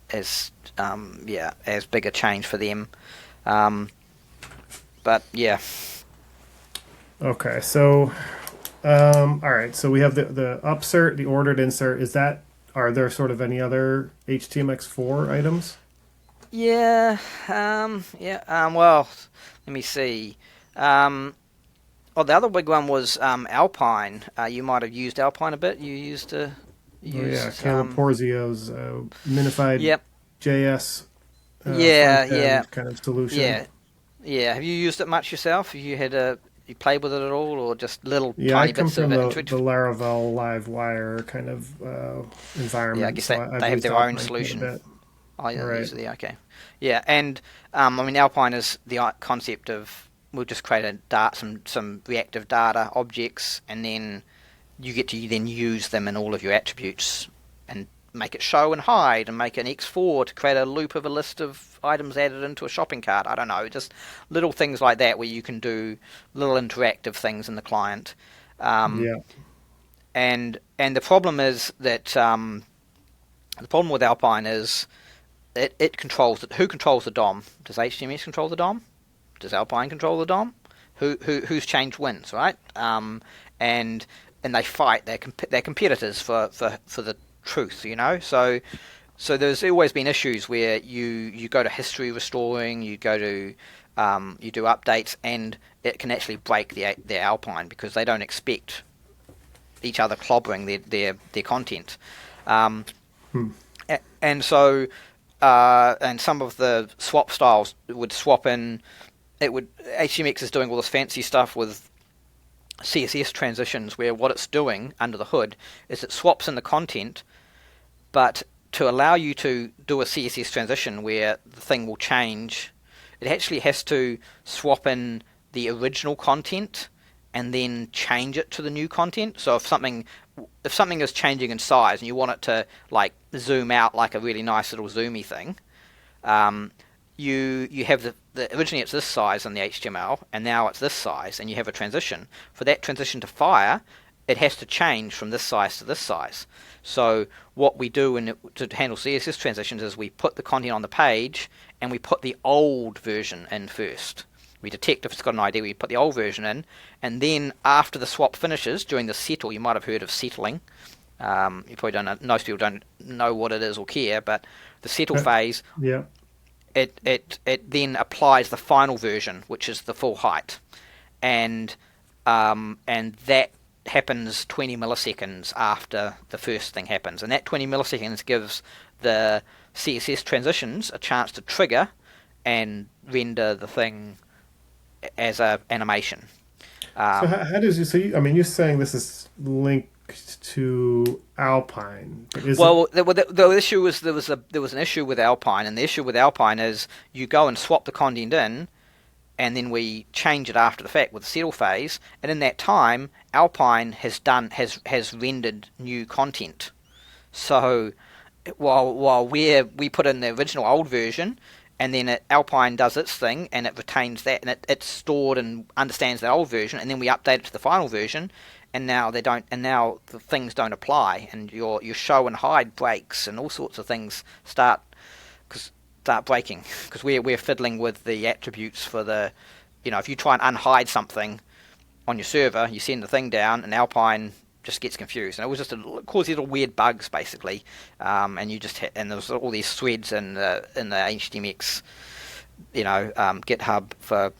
big a change for them. But yeah. Okay, so all right, so we have the upsert, the ordered insert. Are there sort of any other HTMX4 items? Yeah, well, let me see. The other big one was Alpine. You might have used Alpine a bit. You used Caleb Porzio's minified Yep. JS Yeah, front yeah, end kind of solution. yeah. Have you used it much yourself? You played with it at all, or just little Yeah, I tiny come bits of from it? the Laravel Livewire kind of Yeah, I environment, guess so they have used their own Alpine quite a solution. bit. Oh, yeah, Right. usually okay. Yeah, and I mean Alpine is the concept of we'll just create some reactive data objects, and then you get to then use them in all of your attributes and make it show and hide and make an X4 to create a loop of a list of items added into a shopping cart. I don't know, just little things like that where you can do little interactive things in the client. Yeah. And the problem is that the problem with Alpine is it controls it. Who controls the DOM? Does HTMX control the DOM? Does Alpine control the DOM? Whose change wins, right? And they fight. They're competitors for the truth, you know. So there's always been issues where you go to history restoring, you go to you do updates, and it can actually break their Alpine because they don't expect each other clobbering their content. And so and some of the swap styles would swap in. HTMX is doing all this fancy stuff with CSS transitions, where what it's doing under the hood is it swaps in the content, but to allow you to do a CSS transition where the thing will change, it actually has to swap in the original content and then change it to the new content. So if something is changing in size and you want it to like zoom out like a really nice little zoomy thing, you have the originally it's this size in the HTML and now it's this size, and you have a transition. For that transition to fire, it has to change from this size to this size. So what we do to handle CSS transitions is we put the content on the page and we put the old version in first. We detect if it's got an ID, we put the old version in, and then after the swap finishes, during the settle, you might have heard of settling. You probably don't know, most people don't know what it is or care, but the settle phase, Yeah. it then applies the final version, which is the full height, and that happens 20 milliseconds after the first thing happens, and that 20 milliseconds gives the CSS transitions a chance to trigger and render the thing as a animation. So how does you're saying this is linked to Alpine, but the issue was there was an issue with Alpine, and the issue with Alpine is you go and swap the content in, and then we change it after the fact with the settle phase, and in that time Alpine has rendered new content. So while we put in the original old version, and then Alpine does its thing and it retains that, and it's stored and understands the old version, and then we update it to the final version, and now the things don't apply, and your show and hide breaks, and all sorts of things start breaking because we're fiddling with the attributes for the, if you try and unhide something on your server, you send the thing down, and Alpine just gets confused, and it was just causes little weird bugs basically, and you just and there was all these threads in the HTMX, GitHub for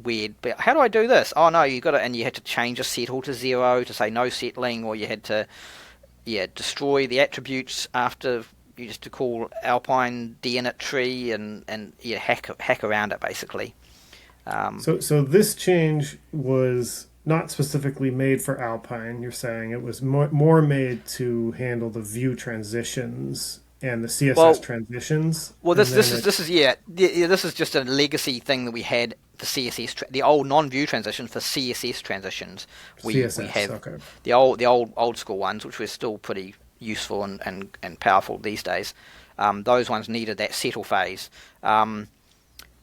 weird. But how do I do this? Oh no, you got it, and you had to change a settle to 0 to say no settling, or you had to destroy the attributes after you just to call Alpine dinit tree and hack around it basically. So this change was not specifically made for Alpine. You're saying it was more made to handle the view transitions and the CSS transitions. Well, this is just a legacy thing that we had for CSS, the old non-view transition for CSS transitions. We have the old school ones, which were still pretty useful and powerful these days. Those ones needed that settle phase.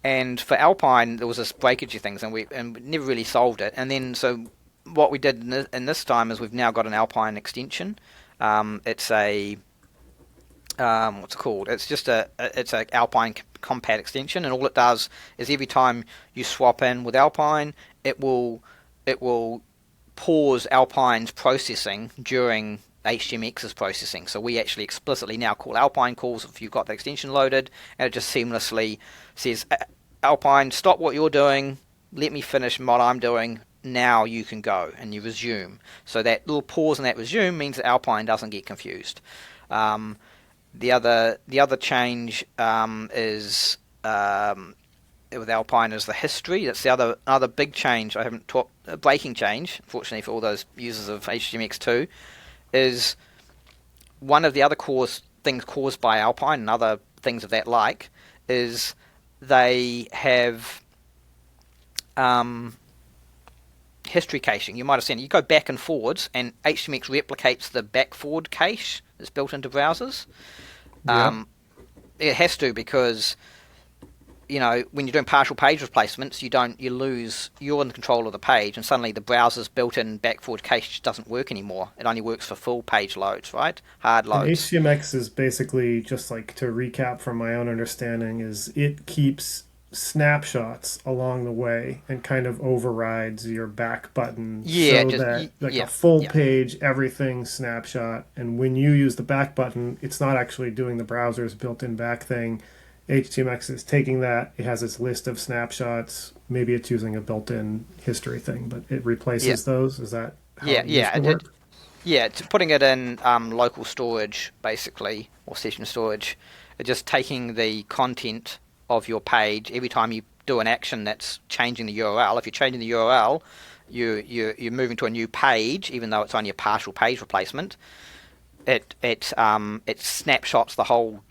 And for Alpine, there was this breakagey things, and we never really solved it. And then, so what we did in this time is we've now got an Alpine extension. It's a what's it called? It's just it's a Alpine compat extension, and all it does is every time you swap in with Alpine, it will it will pause Alpine's processing during HTMX's processing. So we actually explicitly now call Alpine calls if you've got the extension loaded, and it just seamlessly says, Alpine, stop what you're doing, let me finish what I'm doing, now you can go, and you resume. So that little pause and that resume means that Alpine doesn't get confused. The other change is with Alpine is the history. That's the other big change. I haven't talked breaking change, unfortunately for all those users of HTMX2, is one of the other things caused by Alpine and other things of that like is they have history caching. You might have seen it. You go back and forwards, and HTMX replicates the back-forward cache that's built into browsers. Yeah. It has to, because when you're doing partial page replacements, you're in control of the page, and suddenly the browser's built-in back-forward cache just doesn't work anymore. It only works for full page loads, right? Hard loads. And HTMX is basically, just like to recap from my own understanding, is it keeps snapshots along the way and kind of overrides your back button, a full page everything snapshot. And when you use the back button, it's not actually doing the browser's built-in back thing. HTMX is taking that, it has its list of snapshots, maybe it's using a built-in history thing, but it replaces those. Is that how it used to work? It's putting it in local storage basically, or session storage. It's just taking the content of your page every time you do an action that's changing the URL. If you're changing the URL, you're moving to a new page, even though it's only a partial page replacement. It snapshots the whole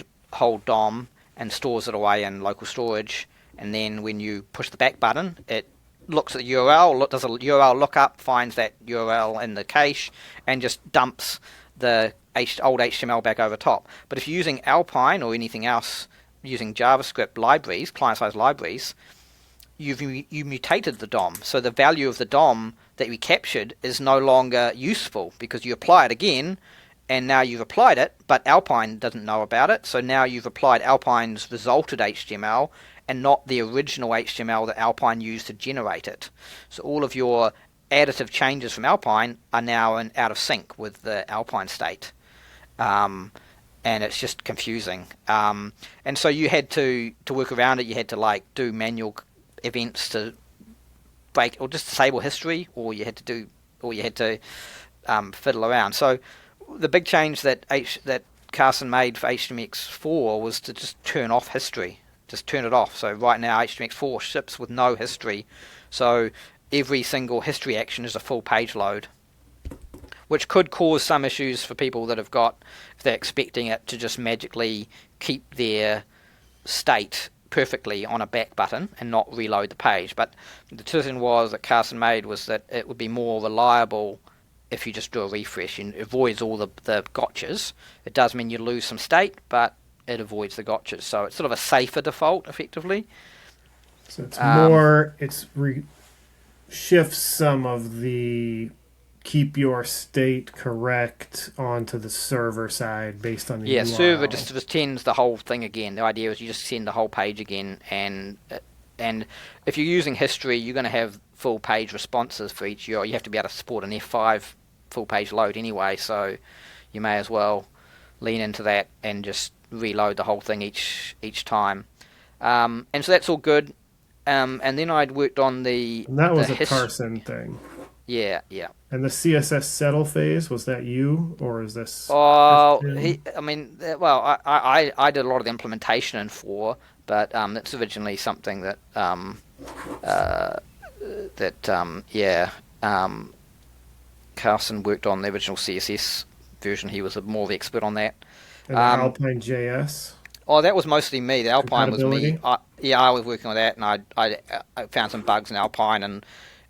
DOM and stores it away in local storage. And then when you push the back button, it looks at the URL, does a URL lookup, finds that URL in the cache, and just dumps the old HTML back over top. But if you're using Alpine or anything else using JavaScript libraries, client-side libraries, you mutated the DOM. So the value of the DOM that we captured is no longer useful because you apply it again, and now you've applied it, but Alpine doesn't know about it. So now you've applied Alpine's resulted HTML and not the original HTML that Alpine used to generate it. So all of your additive changes from Alpine are now out of sync with the Alpine state. And it's just confusing. And so you had to work around it. You had to do manual events to break or just disable history, or you had to fiddle around. So the big change that Carson made for HTMX4 was to just turn off history, just turn it off. So right now HTMX4 ships with no history. So every single history action is a full page load, which could cause some issues for people that if they're expecting it to just magically keep their state perfectly on a back button and not reload the page. But the decision that Carson made was that it would be more reliable if you just do a refresh, and it avoids all the gotchas. It does mean you lose some state, but it avoids the gotchas. So it's sort of a safer default, effectively. So it's more, shifts some of the keep your state correct onto the server side based on the URL. Server just sends the whole thing again. The idea is you just send the whole page again, and if you're using history, you're going to have full page responses for each URL. You have to be able to support an F5 full page load anyway, so you may as well lean into that and just reload the whole thing each time. And so that's all good. And then I'd worked on the... And that was a Carson thing. Yeah. And the CSS settle phase, was that you, or is this... I did a lot of the implementation in 4, but it's originally something that Carson worked on the original CSS version. He was more the expert on that. And Alpine JS? Oh, that was mostly me. The Alpine was me. I was working on that, and I found some bugs in Alpine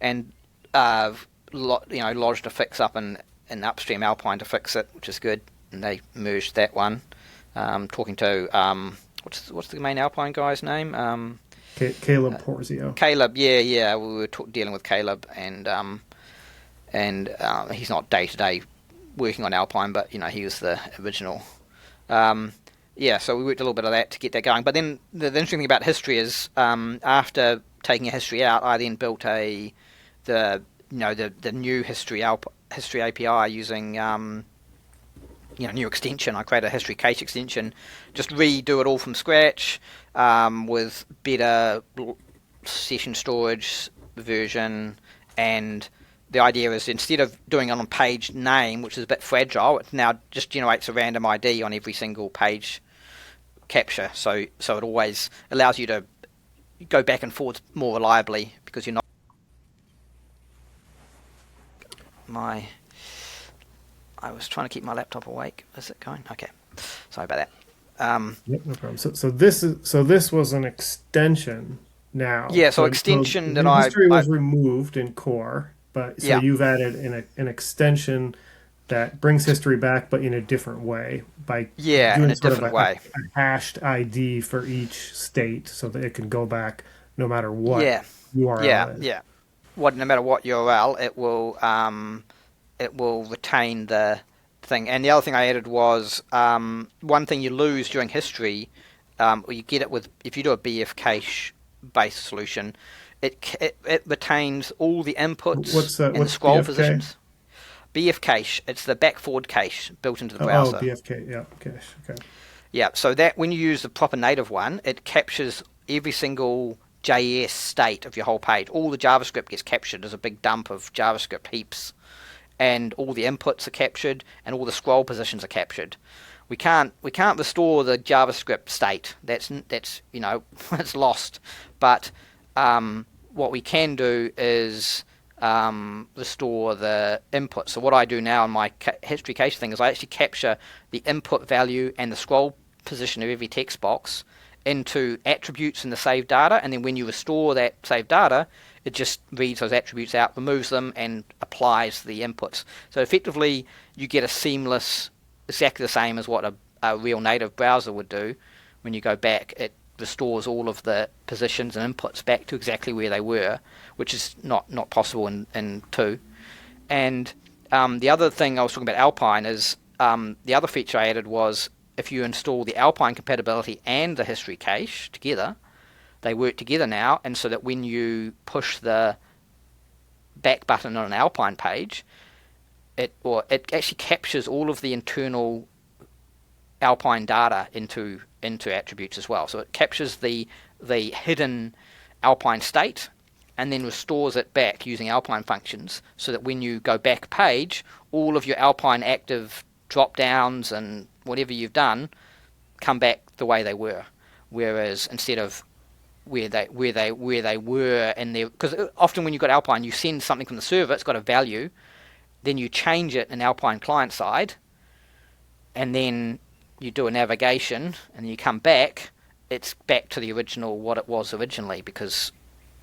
and lodged a fix up in upstream Alpine to fix it, which is good. And they merged that one. Talking to what's the main Alpine guy's name? Caleb Porzio. Caleb, yeah. We were dealing with Caleb, and he's not day to day working on Alpine, but he was the original. So we worked a little bit of that to get that going. But then the interesting thing about history is after taking a history out, I then built the the new history API using new extension. I create a history cache extension, just redo it all from scratch with better session storage version. And the idea is, instead of doing it on page name, which is a bit fragile, it now just generates a random ID on every single page capture. So it always allows you to go back and forth more reliably, because you're not I was trying to keep my laptop awake. Is it going? Okay. Sorry about that. Yep, no problem. So this was an extension now. Yeah, so extension that history was removed in core, but so you've added an extension that brings history back, but in a different way, by doing in a different way. A hashed ID for each state, so that it can go back no matter what URL is. No matter what URL, it will retain the thing. And the other thing I added was one thing you lose during history, or you get it with, if you do a BF cache based solution, it retains all the inputs and the scroll BF positions. BF cache, it's the back forward cache built into the browser. Oh, BF cache, okay. Yeah, so that when you use the proper native one, it captures every single JS state of your whole page. All the JavaScript gets captured as a big dump of JavaScript heaps, and all the inputs are captured, and all the scroll positions are captured. We can't restore the JavaScript state. That's it's lost. But what we can do is restore the input. So what I do now in my history cache thing is I actually capture the input value and the scroll position of every text box into attributes in the saved data, and then when you restore that saved data, it just reads those attributes out, removes them, and applies the inputs. So effectively, you get a seamless, exactly the same as what a real native browser would do. When you go back, it restores all of the positions and inputs back to exactly where they were, which is not possible in 2. And the other thing I was talking about Alpine is the other feature I added was, if you install the Alpine compatibility and the history cache together, they work together now, and so that when you push the back button on an Alpine page, it actually captures all of the internal Alpine data into attributes as well. So it captures the hidden Alpine state and then restores it back using Alpine functions, so that when you go back page, all of your Alpine active drop downs and whatever you've done come back the way they were. Whereas instead of where they were in there, because often when you've got Alpine, you send something from the server, it's got a value, then you change it in Alpine client side, and then you do a navigation, and you come back, it's back to the original, what it was originally, because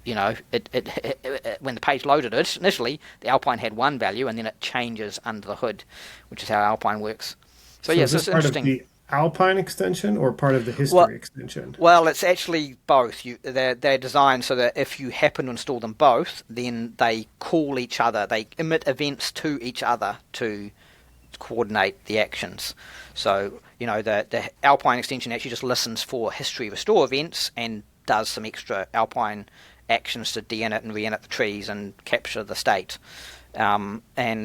it when the page loaded it initially, the Alpine had one value, and then it changes under the hood, which is how Alpine works. So yes, it's interesting. Of the Alpine extension or part of the history extension? Well, it's actually both. They're designed so that if you happen to install them both, then they call each other. They emit events to each other to coordinate the actions. So, the Alpine extension actually just listens for history restore events and does some extra Alpine actions to de-init and re-init the trees and capture the state. And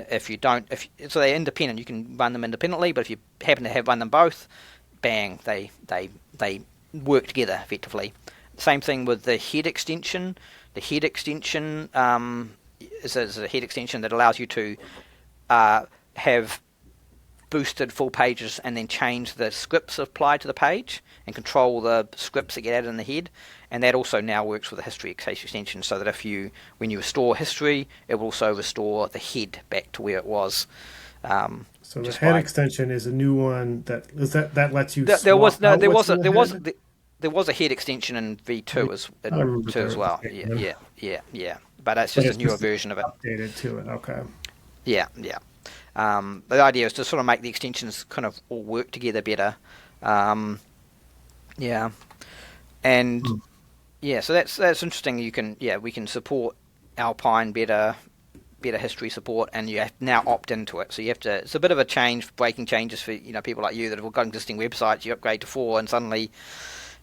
if you don't, so they're independent, you can run them independently, but if you happen to run them both, bang, they work together effectively. Same thing with the head extension. The head extension is a head extension that allows you to have boosted full pages and then change the scripts applied to the page and control the scripts that get added in the head. And that also now works with the history cache extension, so that when you restore history, it will also restore the head back to where it was. So the head extension is a new one that lets you. There was a head extension in V2 as well. Yeah. But it's just a newer version of it. Updated to it. Okay. Yeah. The idea is to sort of make the extensions kind of all work together better. And so that's interesting. We can support Alpine better history support, and you have to now opt into it. So you have to. It's a bit of a change, breaking changes for people like you that have got existing websites. You upgrade to 4, and suddenly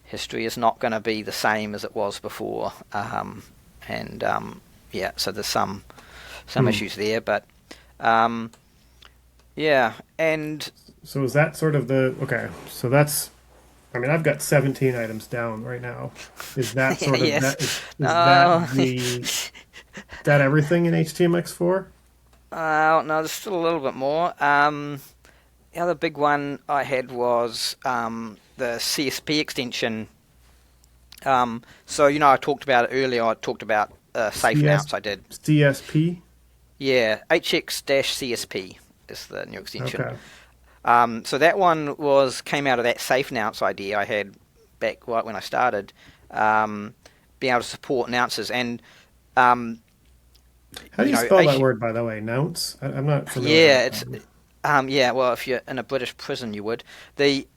history is not going to be the same as it was before. So there's some some issues there, but yeah, and so is that sort of okay? So that's, I mean, I've got 17 items down right now. Is that sort of yes. is that everything in HTMX4? No, there's still a little bit more. The other big one I had was the CSP extension. So, I talked about it earlier. I talked about safe nounce I did. CSP? Yeah, hx-csp is the new extension. Okay. So that one came out of that safe nounce idea I had back right when I started, being able to support nounces. And how do you spell that word, by the way? Nounce? I'm not familiar. Yeah, it's well, if you're in a British prison, you would. The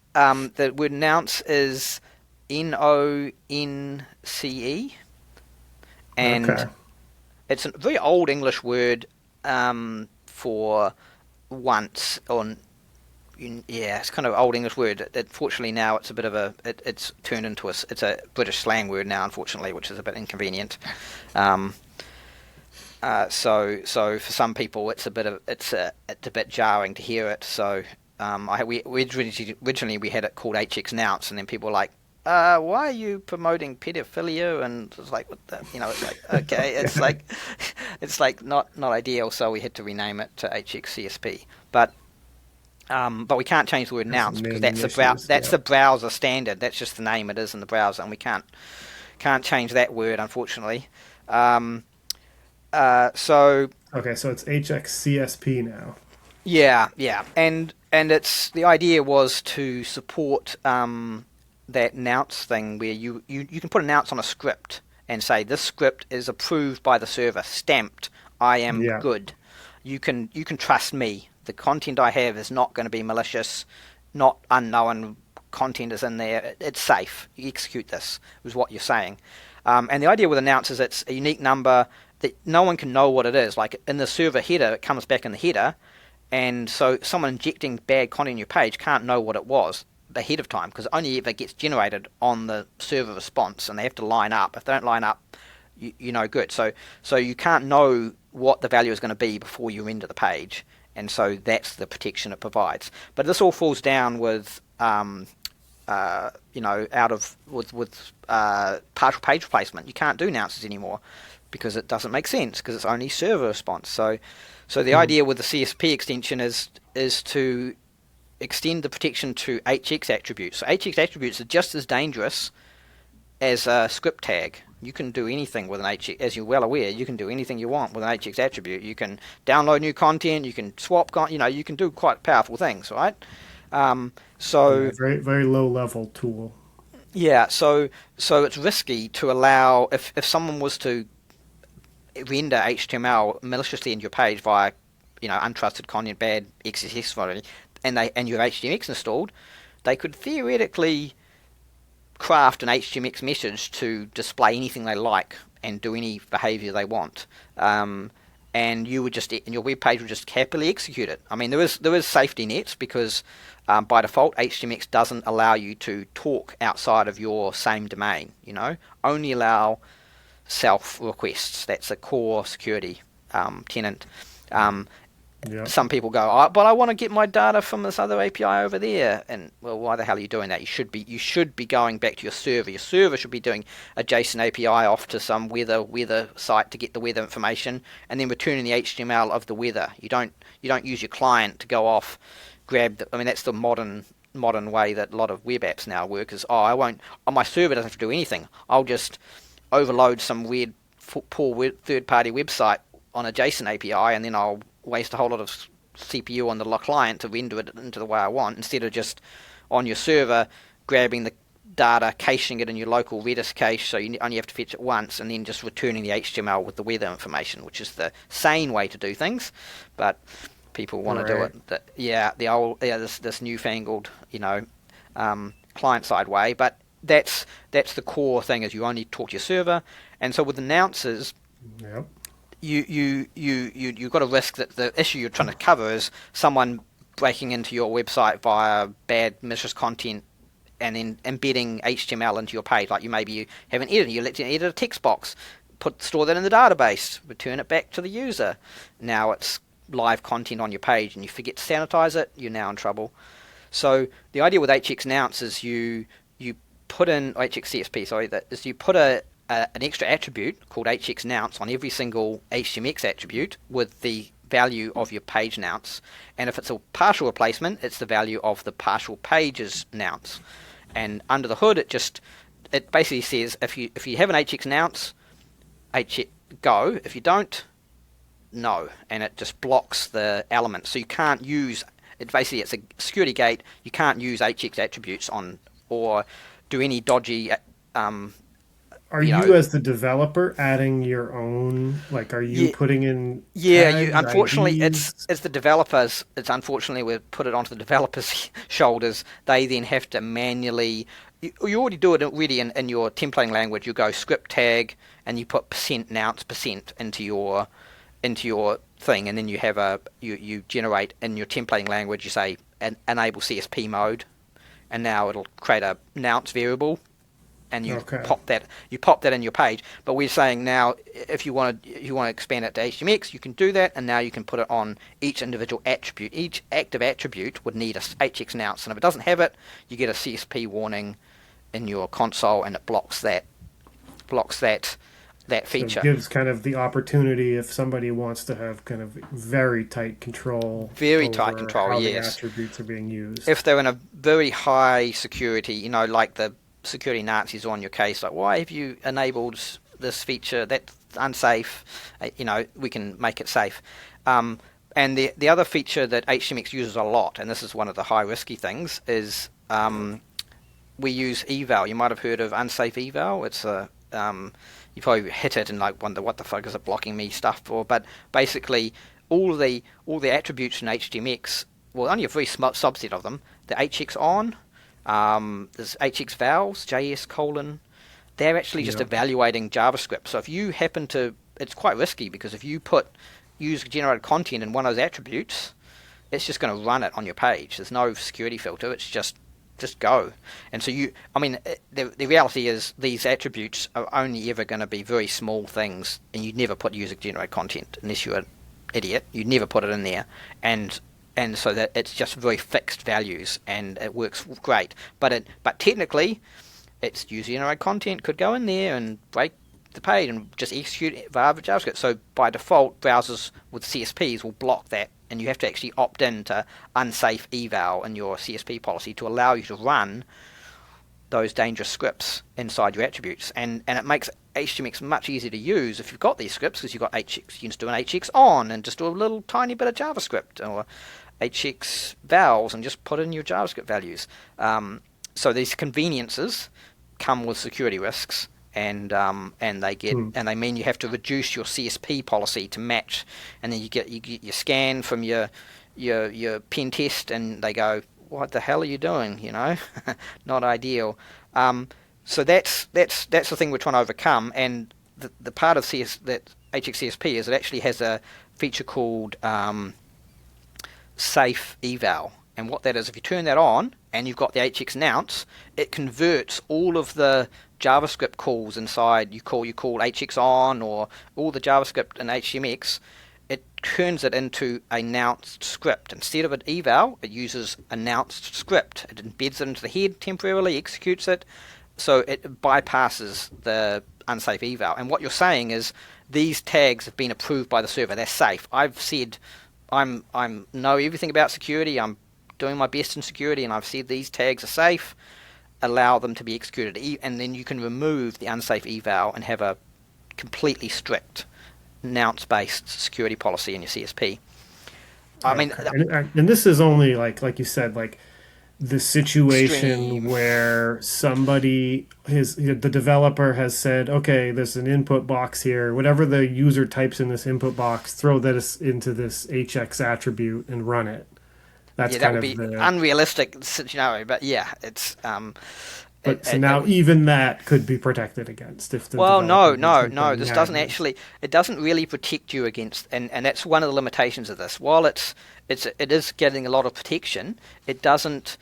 word nounce is nonce, and it's a very old English word for once on. Yeah, it's kind of old English word. Unfortunately, now it's a bit of it's turned into it's a British slang word now, unfortunately, which is a bit inconvenient. So for some people, it's a bit jarring to hear it. So we originally we had it called hx nounce, and then people were like, why are you promoting pedophilia? And it's like, what the, it's like, okay, it's like not ideal. So we had to rename it to hx-csp, but we can't change the word nounce because that's the browser standard. That's just the name it is in the browser, and we can't change that word, unfortunately. So so it's hx-csp now. Yeah, and it's the idea was to support that nounce thing where you can put a nounce on a script and say this script is approved by the server, stamped, I am good. You can trust me. The content I have is not going to be malicious, not unknown content is in there. It's safe. You execute this, is what you're saying. And the idea with a nounce is it's a unique number that no one can know what it is. Like in the server header, it comes back in the header, and so someone injecting bad content in your page can't know what it was ahead of time because it only ever gets generated on the server response, and they have to line up. If they don't line up, you're no good. So you can't know what the value is going to be before you render the page, and so that's the protection it provides. But this all falls down with partial page placement. You can't do nounces anymore because it doesn't make sense because it's only server response. So the idea with the CSP extension is to extend the protection to hx attributes. So hx attributes are just as dangerous as a script tag. You can do anything with an hx, as you're well aware. You can do anything you want with an hx attribute. You can download new content. You can swap. You can do quite powerful things, right? Very very low level tool. Yeah. So it's risky to allow if someone was to render HTML maliciously into your page via untrusted content, bad XSS, and you have HTMX installed, they could theoretically craft an HTMX message to display anything they like and do any behavior they want, and your web page would just happily execute it. I mean, there is safety nets because by default HTMX doesn't allow you to talk outside of your same domain. Only allow self requests. That's a core security tenant. Some people go, but I want to get my data from this other API over there. And well, why the hell are you doing that? You should be going back to your server. Your server should be doing a JSON API off to some weather site to get the weather information, and then returning the HTML of the weather. You don't use your client to go off, grab. That's the modern way that a lot of web apps now work. Is my server doesn't have to do anything. I'll just overload some weird poor third-party website on a JSON API, and then I'll waste a whole lot of CPU on the client to render it into the way I want, instead of just on your server grabbing the data, caching it in your local Redis cache, so you only have to fetch it once, and then just returning the HTML with the weather information, which is the sane way to do things. But people want to do it this newfangled client-side way. But that's the core thing, is you only talk to your server. And so with announcers, you've got a risk that the issue you're trying to cover is someone breaking into your website via bad malicious content and then embedding HTML into your page. Like you have an editor, you let you edit a text box, store that in the database, return it back to the user. Now it's live content on your page, and you forget to sanitize it, you're now in trouble. So the idea with hx-nonce is you put in hx-csp, you put an extra attribute called hx-nonce on every single htmx attribute with the value of your page nonce, and if it's a partial replacement, it's the value of the partial pages nonce. And under the hood, it basically says if you have an hx-nonce, go. If you don't, no, and it just blocks the element. So you can't use it. Basically, it's a security gate. You can't use hx attributes on or do any dodgy. Are you as the developer adding your own? Like, are you putting in? Yeah, tags, unfortunately, IDs? it's the developers. It's unfortunately we put it onto the developers' shoulders. They then have to manually. You already do it already in your templating language. You go script tag and you put %nonce% into your thing, and then you have you generate in your templating language. You say enable CSP mode, and now it'll create a nonce variable. And you pop that in your page. But we're saying now, if you want to expand it to HTMX, you can do that, and now you can put it on each individual attribute. Each active attribute would need a hx-nonce, and if it doesn't have it, you get a CSP warning in your console, and it blocks that feature. So it gives kind of the opportunity if somebody wants to have kind of very tight control. How the attributes are being used. If they're in a very high security, like the security Nazis on your case, like, why have you enabled this feature? That's unsafe. We can make it safe. And the other feature that HTMX uses a lot, and this is one of the high risky things, is we use eval. You might have heard of unsafe eval. It's you probably hit it and wonder what the fuck is it blocking me stuff for. But basically, all the attributes in HTMX, well, only a very small subset of them. The hx-on. There's hx-vals, JS : they're actually just evaluating JavaScript. So if you happen to, it's quite risky, because if you put user-generated content in one of those attributes, it's just going to run it on your page. There's no security filter. It's just go. And so the reality is these attributes are only ever going to be very small things, and you'd never put user-generated content unless you're an idiot. You'd never put it in there. And so that it's just very fixed values, and it works great. But technically, it's user-generated content could go in there and break the page and just execute via JavaScript. So by default, browsers with CSPs will block that, and you have to actually opt in to unsafe eval in your CSP policy to allow you to run those dangerous scripts inside your attributes. And it makes HTMX much easier to use if you've got these scripts, because you've got hx. You can just do an hx-on and just do a little tiny bit of JavaScript, or hx-vals, and just put in your JavaScript values. So these conveniences come with security risks, and they mean you have to reduce your CSP policy to match, and then you get your scan from your pen test, and they go, what the hell are you doing? Not ideal. So that's the thing we're trying to overcome, and the part of that hx-csp is it actually has a feature called safe eval. And what that is, if you turn that on and you've got the hx-nonce, it converts all of the JavaScript calls inside. You call hx-on or all the JavaScript in HTMX. It turns it into a nonce script. Instead of an eval, it uses a nonce script. It embeds it into the head temporarily, executes it, so it bypasses the unsafe eval. And what you're saying is these tags have been approved by the server. They're safe. I've said I know everything about security. I'm doing my best in security, and I've said these tags are safe. Allow them to be executed, and then you can remove the unsafe eval and have a completely strict nonce-based security policy in your CSP. And this is only like you said, like the situation where the developer has said, okay, there's an input box here. Whatever the user types in this input box, throw that into this hx attribute and run it. That would be unrealistic scenario, but yeah, it's. Now even that could be protected against if the. Well, no. This doesn't actually. It doesn't really protect you against, and that's one of the limitations of this. While it is getting a lot of protection, it doesn't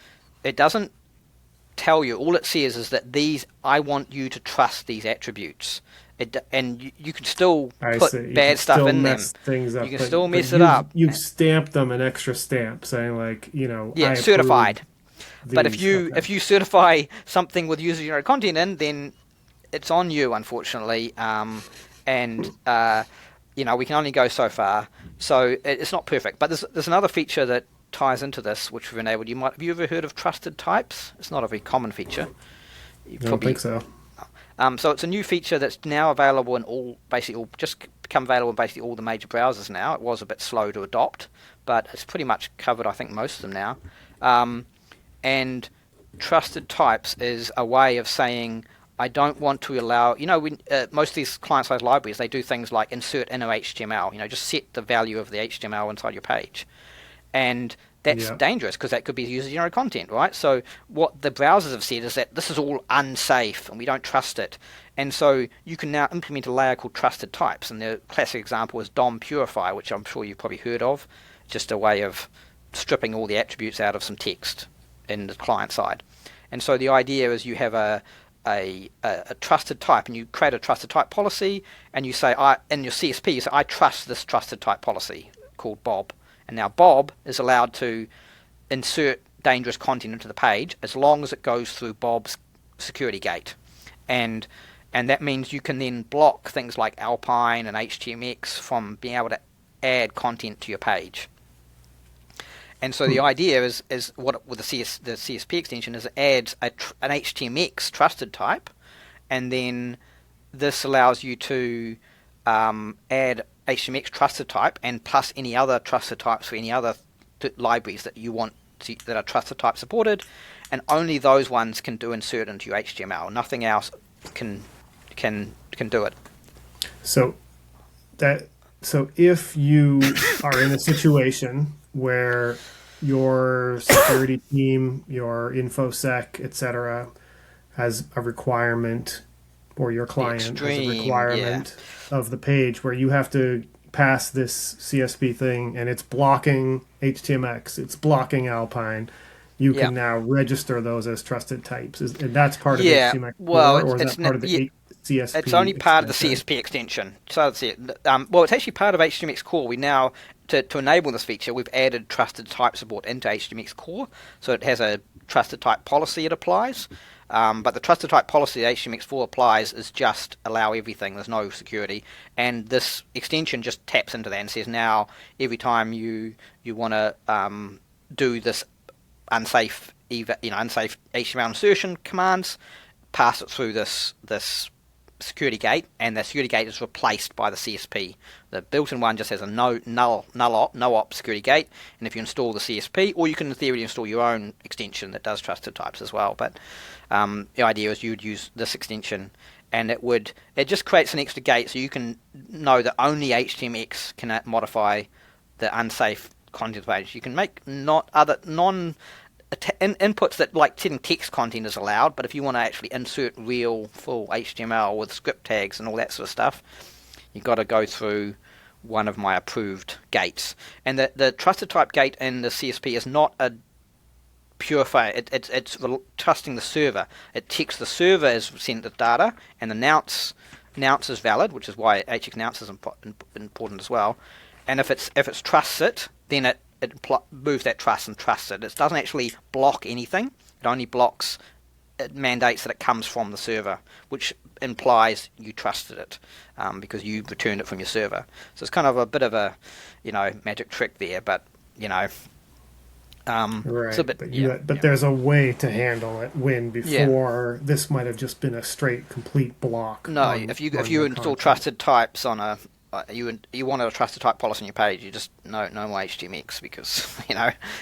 tell you. All it says is that I want you to trust these attributes. And you can still I put see. bad stuff in them. Things up, you can still mess it up. You've stamped them an extra stamp saying like, I certified. But if these. you certify something with user-generated content in, then it's on you, unfortunately. And we can only go so far. So it's not perfect. But there's another feature that ties into this, which we've enabled. Have you ever heard of trusted types? It's not a very common feature. I don't think so. So it's a new feature that's now available in just become available in basically all the major browsers now. It was a bit slow to adopt, but it's pretty much covered, I think, most of them now. And trusted types is a way of saying, I don't want to allow, most of these client-side libraries, they do things like insert inner HTML, just set the value of the HTML inside your page. And that's dangerous because that could be user-generated content, right? So what the browsers have said is that this is all unsafe and we don't trust it. And so you can now implement a layer called trusted types. And the classic example is DOM Purify, which I'm sure you've probably heard of. Just a way of stripping all the attributes out of some text in the client side. And so the idea is you have a trusted type, and you create a trusted type policy, and you say, in your CSP, you say, I trust this trusted type policy called Bob. And now Bob is allowed to insert dangerous content into the page as long as it goes through Bob's security gate. And that means you can then block things like Alpine and HTMX from being able to add content to your page. And so the idea is what with the CSP extension is it adds an HTMX trusted type, and then this allows you to add HTMX trusted type and plus any other trusted types for any other libraries that you want that are trusted type supported, and only those ones can do insert into your HTML. Nothing else can do it. So if you are in a situation where your security team, your infosec, etc., has a requirement, or your client has a requirement of the page where you have to pass this CSP thing and it's blocking HTMX, it's blocking Alpine, you can now register those as trusted types. And that's part of HTMX core, or is that part of the CSP It's only part extension? Of the CSP extension. So it's actually part of HTMX core. We now, to enable this feature, we've added trusted type support into HTMX core. So it has a trusted type policy it applies. But the trusted type policy that HTMX4 applies is just allow everything. There's no security. And this extension just taps into that and says now every time you want to do this unsafe HTML insertion commands, pass it through this security gate, and the security gate is replaced by the CSP. The built-in one just has a no op security gate, and if you install the CSP, or you can in theory install your own extension that does trusted types as well, but the idea is you would use this extension, and it just creates an extra gate so you can know that only HTMX can modify the unsafe content page. You can make inputs that, like setting text content is allowed, but if you want to actually insert real full HTML with script tags and all that sort of stuff, you've got to go through one of my approved gates. And the trusted type gate in the CSP is not a purify. It's trusting the server. It checks the server has sent the data, and the nonce is valid, which is why hx-nonce is important as well. And if it trusts it, then it moves that trust and trusts it. It doesn't actually block anything. It only it mandates that it comes from the server, which implies you trusted it because you returned it from your server. So it's kind of a bit of a magic trick there, but right. It's a bit, but there's a way to handle it when before this might have just been a straight complete block. No, if you install trusted types on a you wanted a trusted type policy on your page, you just no more HTMX because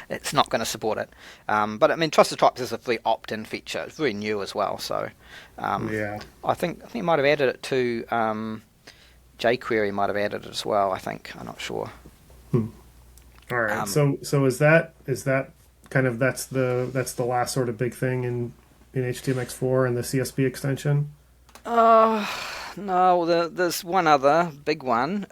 it's not going to support it. But I mean, trusted types is a very opt-in feature. It's very new as well. So I think you might have added it to jQuery. Might have added it as well. I think I'm not sure. All right. So is that kind of that's the last sort of big thing in HTMX4 and the CSP extension? No, there's one other big one.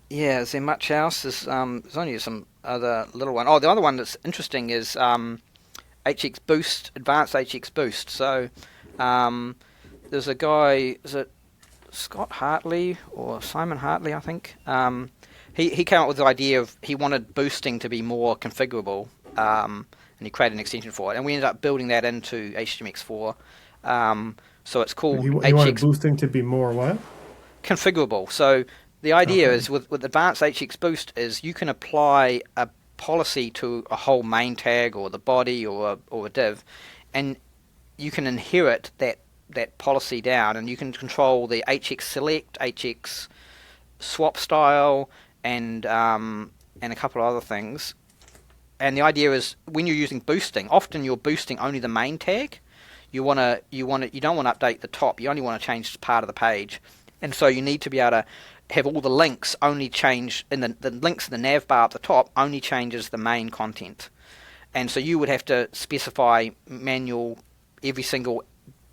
Is there much else? There's only some other little one. Oh, the other one that's interesting is HX Boost, Advanced HX Boost. So there's a guy, is it Scott Hartley or Simon Hartley, I think. He came up with the idea of he wanted boosting to be more configurable, and he created an extension for it, and we ended up building that into htmx4. So it's called he wanted boosting to be more what? Configurable. So the idea is with advanced hx boost is you can apply a policy to a whole main tag or the body or a div, and you can inherit that policy down, and you can control the hx select, hx swap style, and a couple of other things. And the idea is when you're using boosting, often you're boosting only the main tag. You don't want to update the top. You only want to change part of the page, and so you need to be able to have all the links only change in the links in the nav bar at the top only changes the main content, and so you would have to specify manual. Every single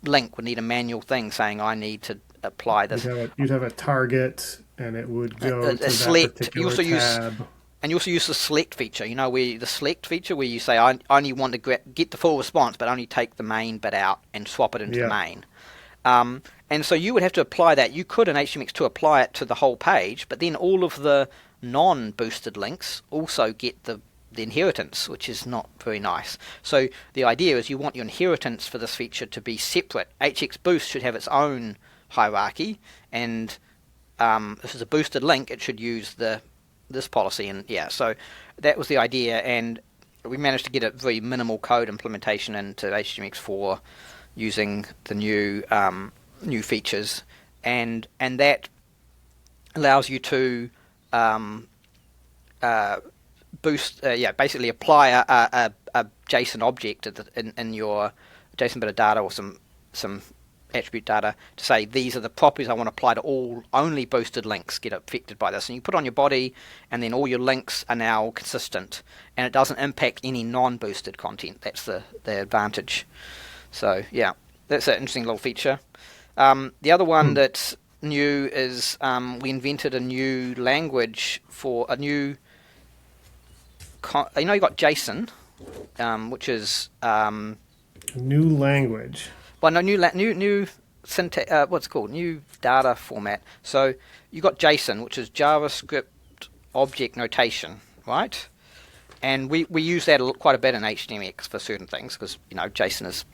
link would need a manual thing saying I need to apply this. You'd have a target, and it would go to select. That particular tab. And you also use the select feature. You know, where the select feature where you say I only want to get the full response, but only take the main bit out and swap it into the main. And so you would have to apply that. You could in HTMX2 apply it to the whole page, but then all of the non-boosted links also get the inheritance, which is not very nice. So the idea is you want your inheritance for this feature to be separate. HX Boost should have its own hierarchy, and if it's a boosted link, it should use this policy. And so that was the idea, and we managed to get a very minimal code implementation into HTMX4 using the new features, and that allows you to basically apply a JSON object in your JSON bit of data or some attribute data to say these are the properties I want to apply to only boosted links get affected by this, and you put on your body, and then all your links are now consistent, and it doesn't impact any non-boosted content. That's the advantage. So that's an interesting little feature. The other one that's new is we invented a new language for a new. You got JSON, which is new language. Well, no, new syntax. What's it called? New data format. So you got JSON, which is JavaScript object notation, right? And we use that quite a bit in HTMX for certain things because JSON is.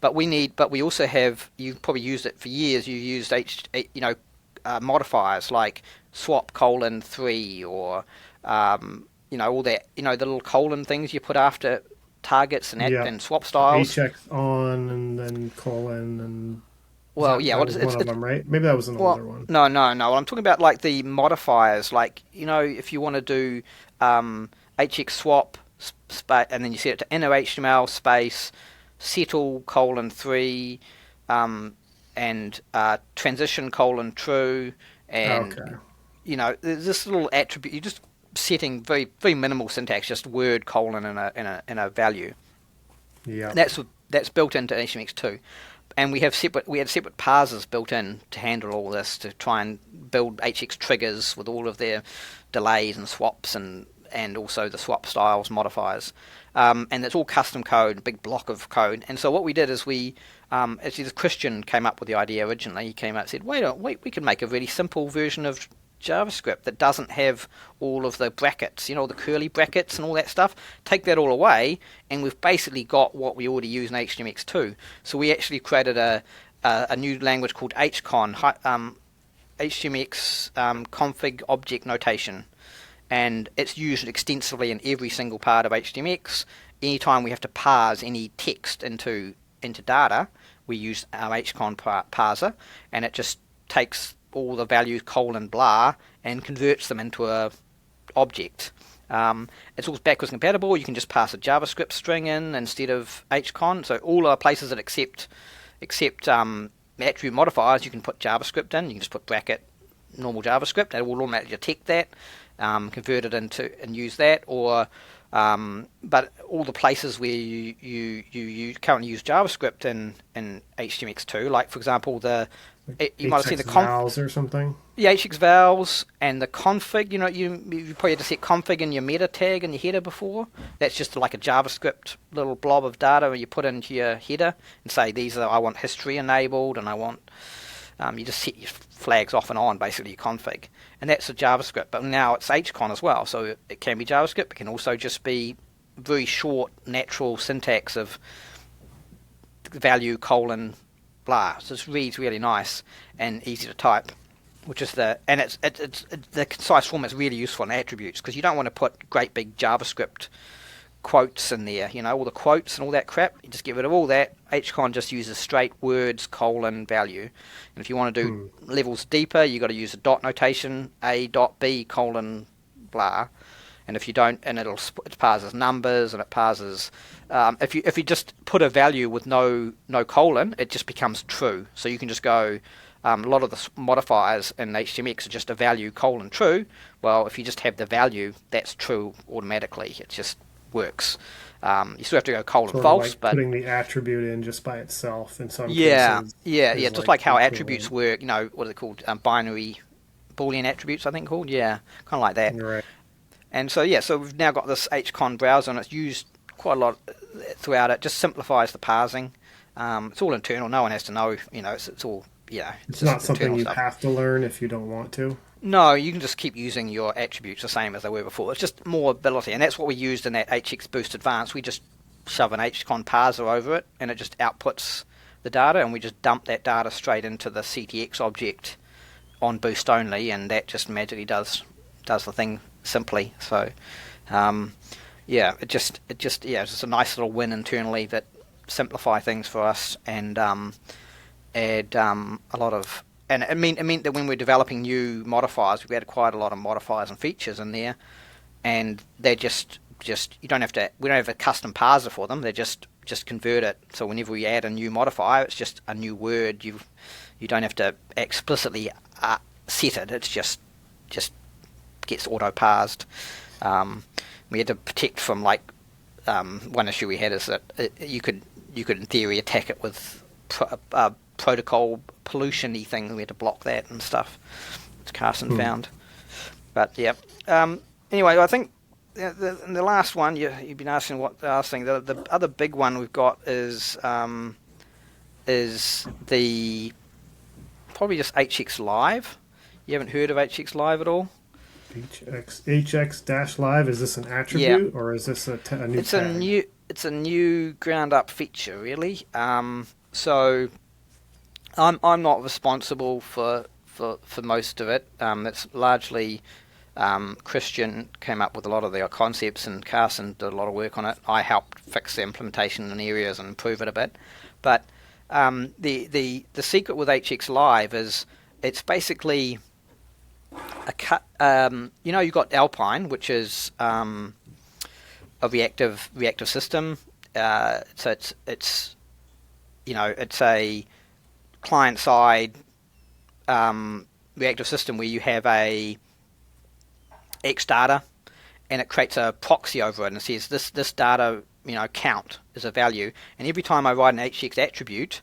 But we also have. You've probably used it for years. You used modifiers like swap :3 or all that, the little colon things you put after targets and swap styles. hx on and then colon and. Well, it's one of them, right? Maybe that was an older one. No. Well, I'm talking about like the modifiers, like if you want to do hx swap and then you set it to inner HTML space settle :3 and transition :true and there's this little attribute you just setting very very minimal syntax, just word colon in a value. Yeah, that's built into HTMX2, and we had separate parsers built in to handle all this, to try and build HX triggers with all of their delays and swaps and also the swap styles modifiers, and it's all custom code, a big block of code. And so what we did is actually Christian came up with the idea originally. He came out and said, wait, we can make a really simple version of JavaScript that doesn't have all of the brackets, the curly brackets and all that stuff. Take that all away, and we've basically got what we already use in HTMX2. So we actually created a new language called hcon, HTMX config object notation, and it's used extensively in every single part of HTMX. Anytime we have to parse any text into data, we use our hcon parser, and it just takes all the values :blah and converts them into a object. It's all backwards compatible. You can just pass a JavaScript string in instead of hcon. So all our places that accept attribute modifiers, you can put JavaScript in. You can just put bracket normal JavaScript, and it will automatically detect that. convert it into and use that, or but all the places where you currently use JavaScript in HTMX2, like for example you might have seen the vowels or something. Yeah, hx vowels and the config. You probably had to set config in your meta tag in your header before. That's just like a JavaScript little blob of data you put into your header and say I want history enabled, and I want you just set your flags off and on, basically your config, and that's a JavaScript. But now it's hcon as well, so it can be JavaScript. It can also just be very short natural syntax of value : blah. So it reads really nice and easy to type, which is the concise format is really useful in attributes, because you don't want to put great big JavaScript quotes in there, all the quotes and all that crap. You just get rid of all that. hcon just uses straight words : value. And if you want to do levels deeper, you got to use a dot notation, a.b : blah. And if you don't, and it parses numbers, and it parses. If you just put a value with no colon, it just becomes true. So you can just go. A lot of the modifiers in HTMX are just a value : true. Well, if you just have the value, that's true automatically. It just works. You still have to go : false, like but putting the attribute in just by itself in some cases. Yeah. Just like how attributes work. What are they called? Binary Boolean attributes, I think called. Yeah, kind of like that. Right. And so we've now got this hcon browser, and it's used quite a lot throughout. It just simplifies the parsing. It's all internal. No one has to know. It's all. It's not something you have to learn if you don't want to. No, you can just keep using your attributes the same as they were before. It's just more ability, and that's what we used in that HX Boost Advanced. We just shove an hcon parser over it, and it just outputs the data, and we just dump that data straight into the Ctx object on Boost only, and that just magically does the thing simply. So, it's just a nice little win internally that simplify things for us and add a lot of. And it meant that when we're developing new modifiers, we added quite a lot of modifiers and features in there, and they're just we don't have a custom parser for them. They just convert it. So whenever we add a new modifier, it's just a new word. You don't have to explicitly set it. It's just gets auto parsed. We had to protect from one issue we had is that you could in theory attack it with protocol pollution-y thing. We had to block that and stuff, which Carson found. But yeah. Anyway, I think the last one you've been asking what the last thing. The other big one we've got is the probably just HX Live. You haven't heard of HX Live at all? HX-Live, is this an attribute or is this a new tag? It's a new ground up feature, really. So I'm not responsible for most of it. It's largely Christian came up with a lot of the concepts, and Carson did a lot of work on it. I helped fix the implementation in areas and improve it a bit. But the secret with HX Live is it's basically a cut. You've got Alpine, which is a reactive system. So it's a client side reactive system where you have a X data, and it creates a proxy over it and says this data count is a value, and every time I write an HX attribute,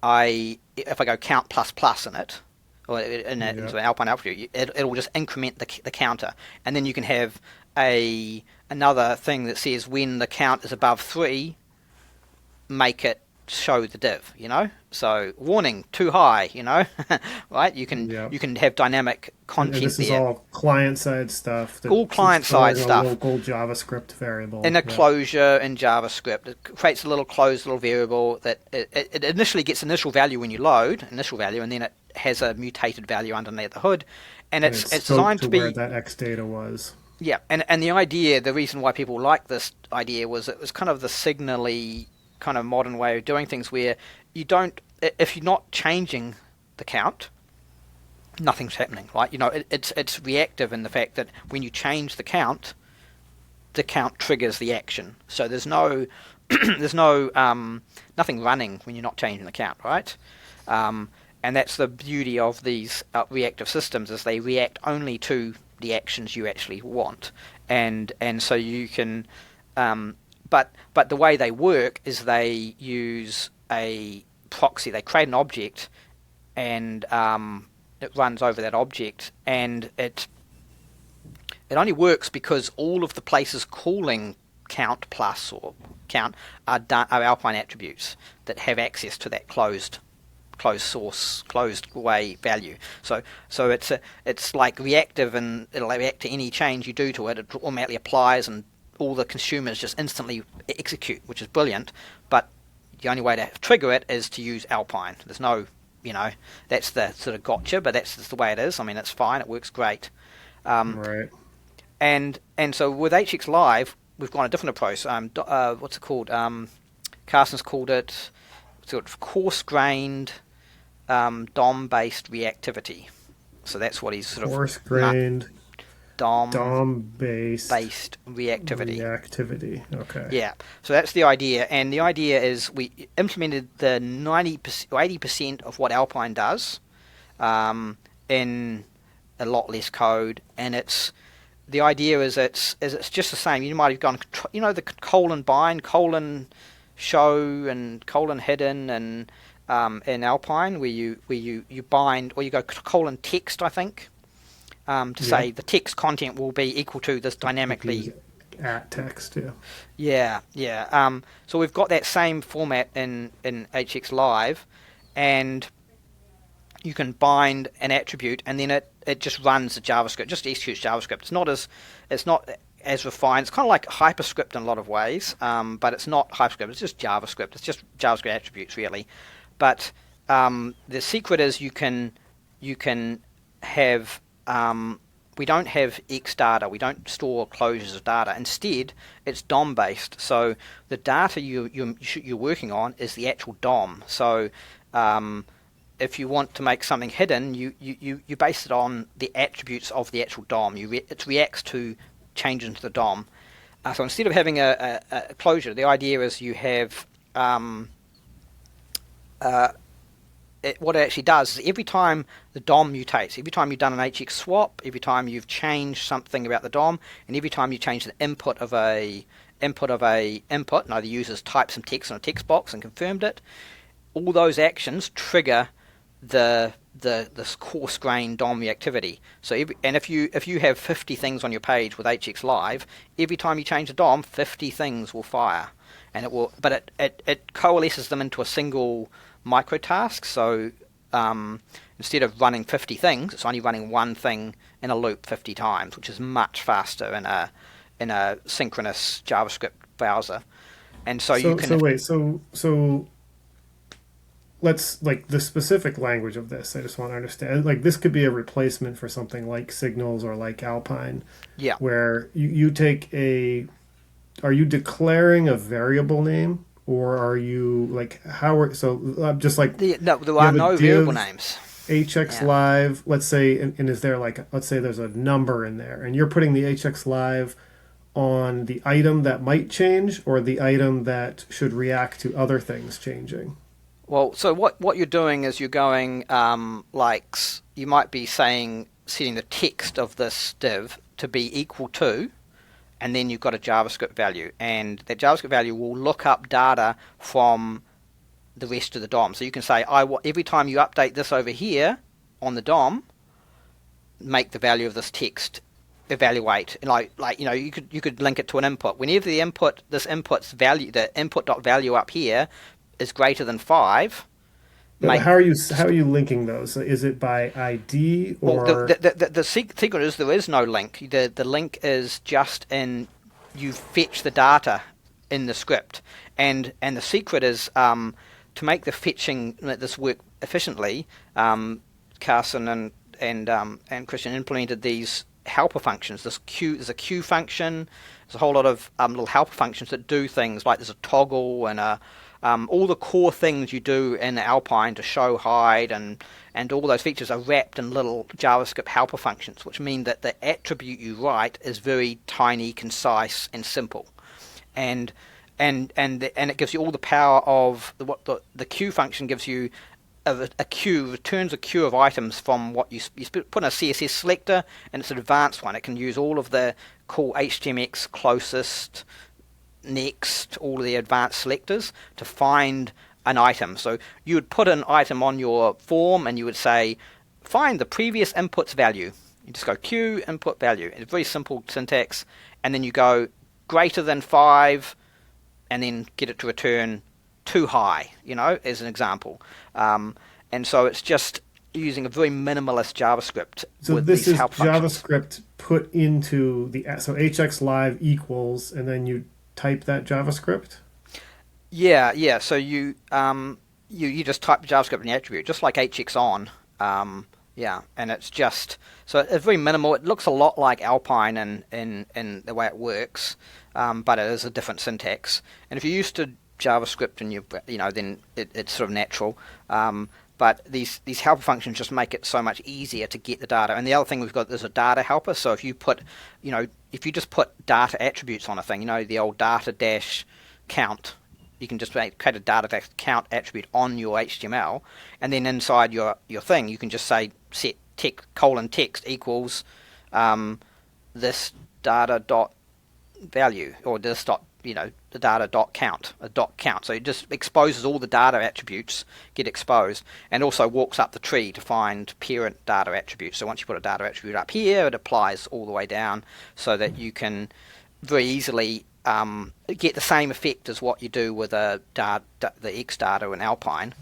if I go count plus in it, or into an Alpine attribute, it'll just increment the counter, and then you can have another thing that says when the count is above 3, make it show the div, So warning, too high, right? You can have dynamic content there. And this is all client-side stuff. All client-side stuff. A local JavaScript variable. In a closure in JavaScript. It creates a little closed little variable that it initially gets initial value when you load, and then it has a mutated value underneath the hood. And it's designed to be where that X data was. Yeah, and the reason why people like this idea was it was kind of the signally kind of modern way of doing things, where if you're not changing the count, nothing's happening, right? It's reactive in the fact that when you change the count triggers the action. So there's nothing running when you're not changing the count, right? And that's the beauty of these reactive systems, is they react only to the actions you actually want, and so you can, but the way they work is they use a proxy. They create an object, and it runs over that object, and it only works because all of the places calling count plus or count are Alpine attributes that have access to that closed source, closed way value. So it's like reactive, and it'll react to any change you do to it. It automatically applies, and all the consumers just instantly execute, which is brilliant. But the only way to trigger it is to use Alpine. There's no, that's the sort of gotcha, but that's just the way it is. I mean, it's fine. It works great. Right. And so with HX Live, we've gone a different approach. What's it called? Carson's called it sort of coarse-grained DOM-based reactivity. So that's what he's sort of coarse-grained DOM-based reactivity. Reactivity. Okay. Yeah. So that's the idea, and the idea is we implemented the 90% or 80% of what Alpine does in a lot less code, and the idea is it's just the same. You might have gone, the colon bind, colon show, and colon hidden, and in Alpine where you bind, or you go colon text, I think, to say the text content will be equal to this dynamically at text. Yeah. So we've got that same format in HX Live, and you can bind an attribute, and then it just runs the JavaScript, just executes JavaScript. It's not as refined. It's kind of like HyperScript in a lot of ways, but it's not HyperScript. It's just JavaScript. It's just JavaScript attributes, really. But the secret is you can have we don't have X data. We don't store closures of data. Instead, it's DOM based. So the data you're working on is the actual DOM. So if you want to make something hidden, you base it on the attributes of the actual DOM. It reacts to changes into the DOM. So instead of having a closure, the idea is you have what it actually does is every time the DOM mutates, every time you've done an hx swap, every time you've changed something about the DOM, and every time you change the input of a input, and either users typed some text in a text box and confirmed it, all those actions trigger this coarse-grained DOM reactivity. So if you have 50 things on your page with HX Live, every time you change the DOM, 50 things will fire, and it coalesces them into a single micro task. So instead of running 50 things, it's only running one thing in a loop 50 times, which is much faster in a synchronous JavaScript browser. And so you can. So let's, like, the specific language of this, I just want to understand. Like, this could be a replacement for something like Signals or like Alpine. Yeah. Where you take are you declaring a variable name, or are you, like, just like... there are no variable names. HX Live, let's say, and is there, like, let's say there's a number in there, and you're putting the HX Live on the item that might change, or the item that should react to other things changing? Well, so what you're doing is you're going, you might be setting the text of this div to be equal to, and then you've got a JavaScript value, and that JavaScript value will look up data from the rest of the DOM. So you can say, every time you update this over here on the DOM, make the value of this text evaluate. And you could link it to an input. Whenever this input's value, the input.value up here is greater than 5. How are you linking those? Is it by ID, or? Well, the secret is there is no link. The link is just you fetch the data in the script, and the secret is to make the fetching this work efficiently. Carson and Christian implemented these helper functions. There's a queue function. There's a whole lot of little helper functions that do things like there's a toggle and all the core things you do in Alpine to show, hide, and all those features are wrapped in little JavaScript helper functions, which mean that the attribute you write is very tiny, concise, and simple, and it gives you all the power of what the queue function gives you. a queue, returns a queue of items from what you put in a CSS selector, and it's an advanced one. It can use all of the cool HTMX, closest, next, all of the advanced selectors to find an item. So you would put an item on your form and you would say, find the previous input's value. You just go Q input value. It's very simple syntax, and then you go greater than 5 and then get it to return too high, as an example. And so it's just using a very minimalist JavaScript. So with this these is help functions. JavaScript put into so hx live equals, and then you type that JavaScript? Yeah. So you just type the JavaScript in the attribute, just like hx-on. And it's just, so it's very minimal. It looks a lot like Alpine in the way it works, but it is a different syntax. And if you're used to JavaScript and then it's sort of natural. But these helper functions just make it so much easier to get the data. And the other thing we've got is a data helper. So if you just put data attributes on a thing, the old data dash count, you can just create a data dash count attribute on your HTML, and then inside your thing, you can just say set text equals this data dot value, or this dot the data dot count, a dot count. So it just exposes all the data attributes, get exposed, and also walks up the tree to find parent data attributes. So once you put a data attribute up here, it applies all the way down, so that you can very easily get the same effect as what you do with the X data in Alpine.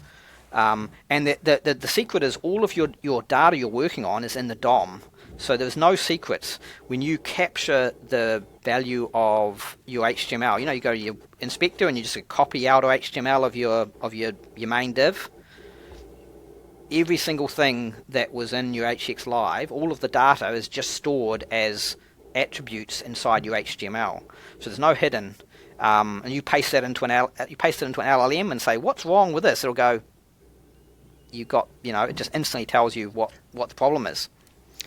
And the secret is all of your data you're working on is in the DOM. So there's no secrets. When you capture the value of your HTML, you go to your inspector and you just copy out HTML of your main div. Every single thing that was in your hx live, all of the data is just stored as attributes inside your HTML. So there's no hidden. And you paste that into an LLM and say, what's wrong with this? It'll go, it just instantly tells you what the problem is.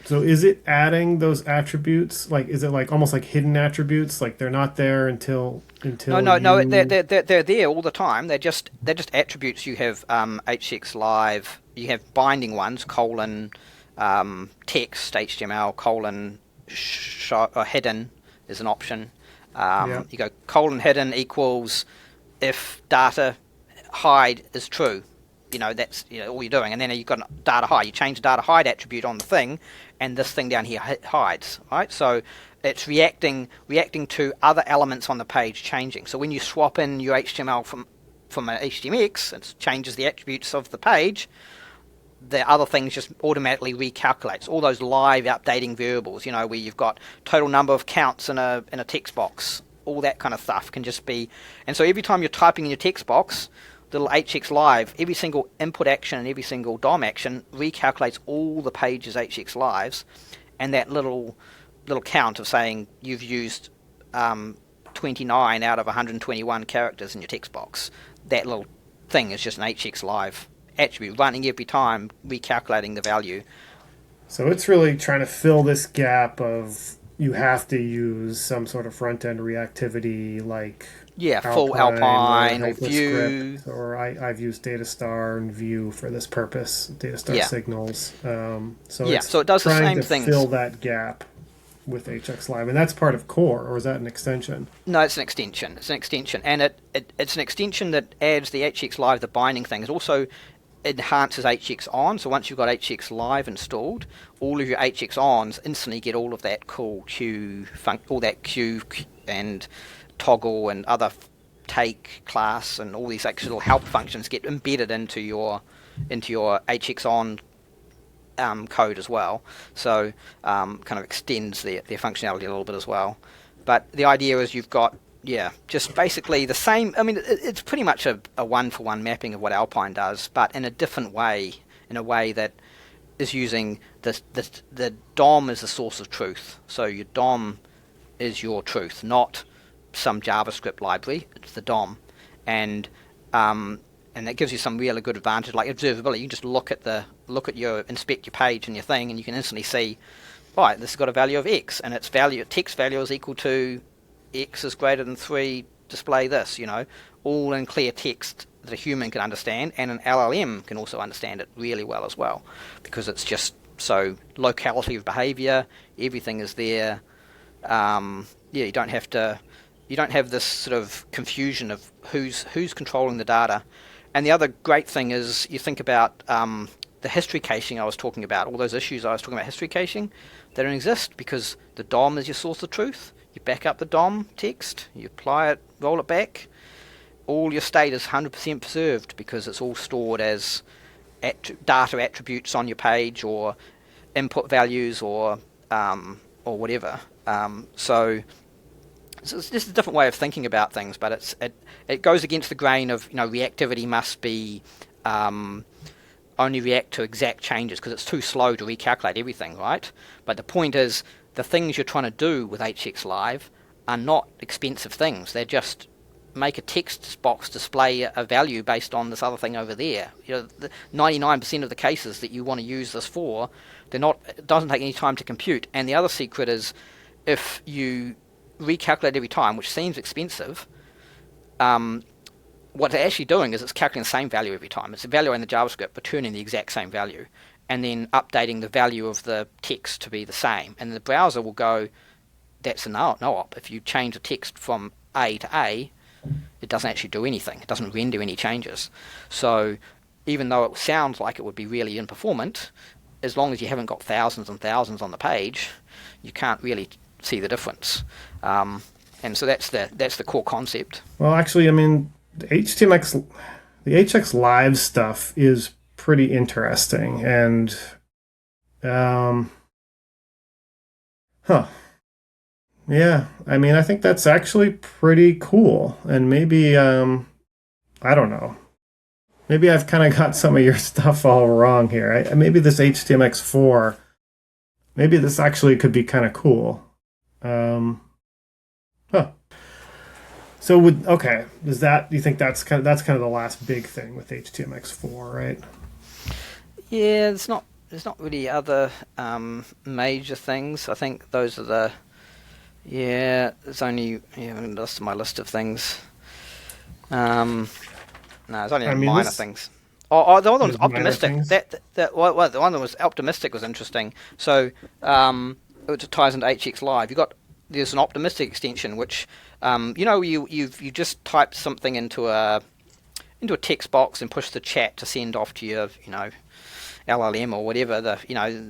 So is it adding those attributes? Is it almost like hidden attributes? They're not there until No. They're there all the time. They're just attributes. You have hx live. You have binding ones : text HTML : hidden is an option. You go : hidden equals if data hide is true. That's all you're doing, and then you've got data hide. You change the data hide attribute on the thing, and this thing down here hides, right? So it's reacting to other elements on the page changing. So when you swap in your HTML from an HTMX, it changes the attributes of the page. The other things just automatically recalculates all those live updating variables. Where you've got total number of counts in a text box, all that kind of stuff can just be. And so every time you're typing in your text box, little hx live, every single input action and every single DOM action recalculates all the pages hx lives, and that little count of saying you've used 29 out of 121 characters in your text box, that little thing is just an hx live attribute running every time, recalculating the value. So it's really trying to fill this gap of you have to use some sort of front-end reactivity full Alpine or Vue. Or I've used Datastar and Vue for this purpose, Datastar signals. So it does the same thing. Fill that gap with hx live, and that's part of core, or is that an extension? No, it's an extension. And it's an extension that adds the hx live, the binding thing. It also enhances hx-on. So once you've got hx live installed, all of your hx-ons instantly get all of that cool queue, all that queue and toggle and other take class and all these little help functions get embedded into your hx-on code as well. So kind of extends their functionality a little bit as well. But the idea is you've got just basically the same. I mean, it's pretty much a one-for-one mapping of what Alpine does, but in a different way, in a way that is using the DOM as the source of truth. So your DOM is your truth, not some JavaScript library. It's the DOM, and that gives you some really good advantage, like observability. You can just inspect your page and your thing, and you can instantly see, right, this has got a value of X, and its text value is equal to X is greater than 3, display this, all in clear text that a human can understand, and an LLM can also understand it really well as well, because it's just so locality of behavior, everything is there. You don't have this sort of confusion of who's controlling the data. And the other great thing is you think about the history caching I was talking about, all those issues I was talking about history caching, they don't exist because the DOM is your source of truth. You back up the DOM text, you apply it, roll it back, all your state is 100% preserved because it's all stored as data attributes on your page or input values or whatever. So it's just a different way of thinking about things, but it goes against the grain of reactivity must be only react to exact changes because it's too slow to recalculate everything, right? But the point is the things you're trying to do with HX Live are not expensive things. They're just make a text box display a value based on this other thing over there. 99% of the cases that you want to use this for, it doesn't take any time to compute. And the other secret is if you recalculate every time, which seems expensive, what they're actually doing is it's calculating the same value every time. It's evaluating the JavaScript, returning the exact same value, and then updating the value of the text to be the same. And the browser will go, that's a no-op. If you change the text from A to A, it doesn't actually do anything. It doesn't render any changes. So even though it sounds like it would be really performant, as long as you haven't got thousands and thousands on the page, you can't really see the difference. And so that's the core concept. Well, actually, I mean, the HX Live stuff is pretty interesting, and yeah, I mean, I think that's actually pretty cool, and maybe I don't know, maybe I've kind of got some of your stuff all wrong here. Maybe this htmx-4, maybe this actually could be kind of cool. So do you think that's kind of the last big thing with htmx-4, right? Yeah, there's not really other major things. I think those are there's only that's my list of things. No, there's only minor things. The other one was optimistic. The one that was optimistic was interesting. So it ties into HX Live. There's an optimistic extension which you just type something into a text box and push the chat to send off to your LLM or whatever the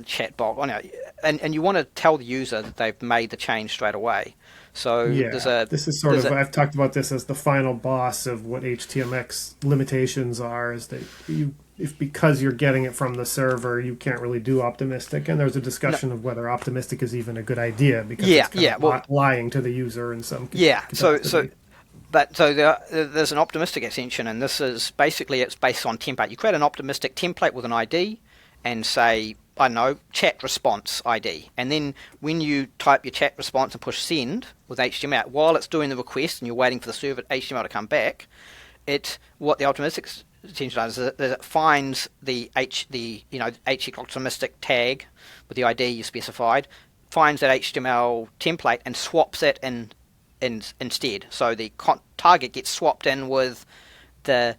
chat box, and you want to tell the user that they've made the change straight away. So this is sort of I've talked about this as the final boss of what HTMX limitations are, is that because you're getting it from the server, you can't really do optimistic, and there's a discussion of whether optimistic is even a good idea because it's lying to the user in some capacity. There's an optimistic extension, and this is basically it's based on template. You create an optimistic template with an ID and say, I don't know, chat response ID. And then when you type your chat response and push send with HTML, while it's doing the request and you're waiting for the server HTML to come back, what the optimistic extension does is it finds the HX optimistic tag with the ID you specified, finds that HTML template and swaps it instead. So the target gets swapped in with the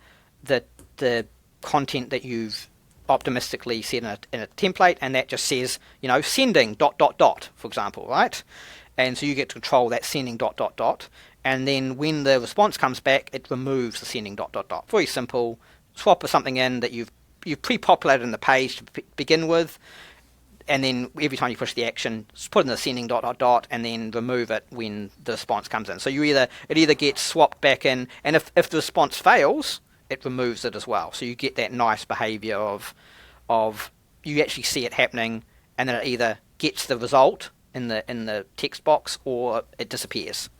content that you've optimistically set in a template, and that just says sending ... for example, right? And so you get to control that sending ... and then when the response comes back, it removes the sending ... Very simple. Swap something in that you've pre-populated in the page to begin with, and then every time you push the action, just put in the sending ... and then remove it when the response comes in. So it either gets swapped back in, and if the response fails, it removes it as well. So you get that nice behavior of you actually see it happening, and then it either gets the result in the text box or it disappears.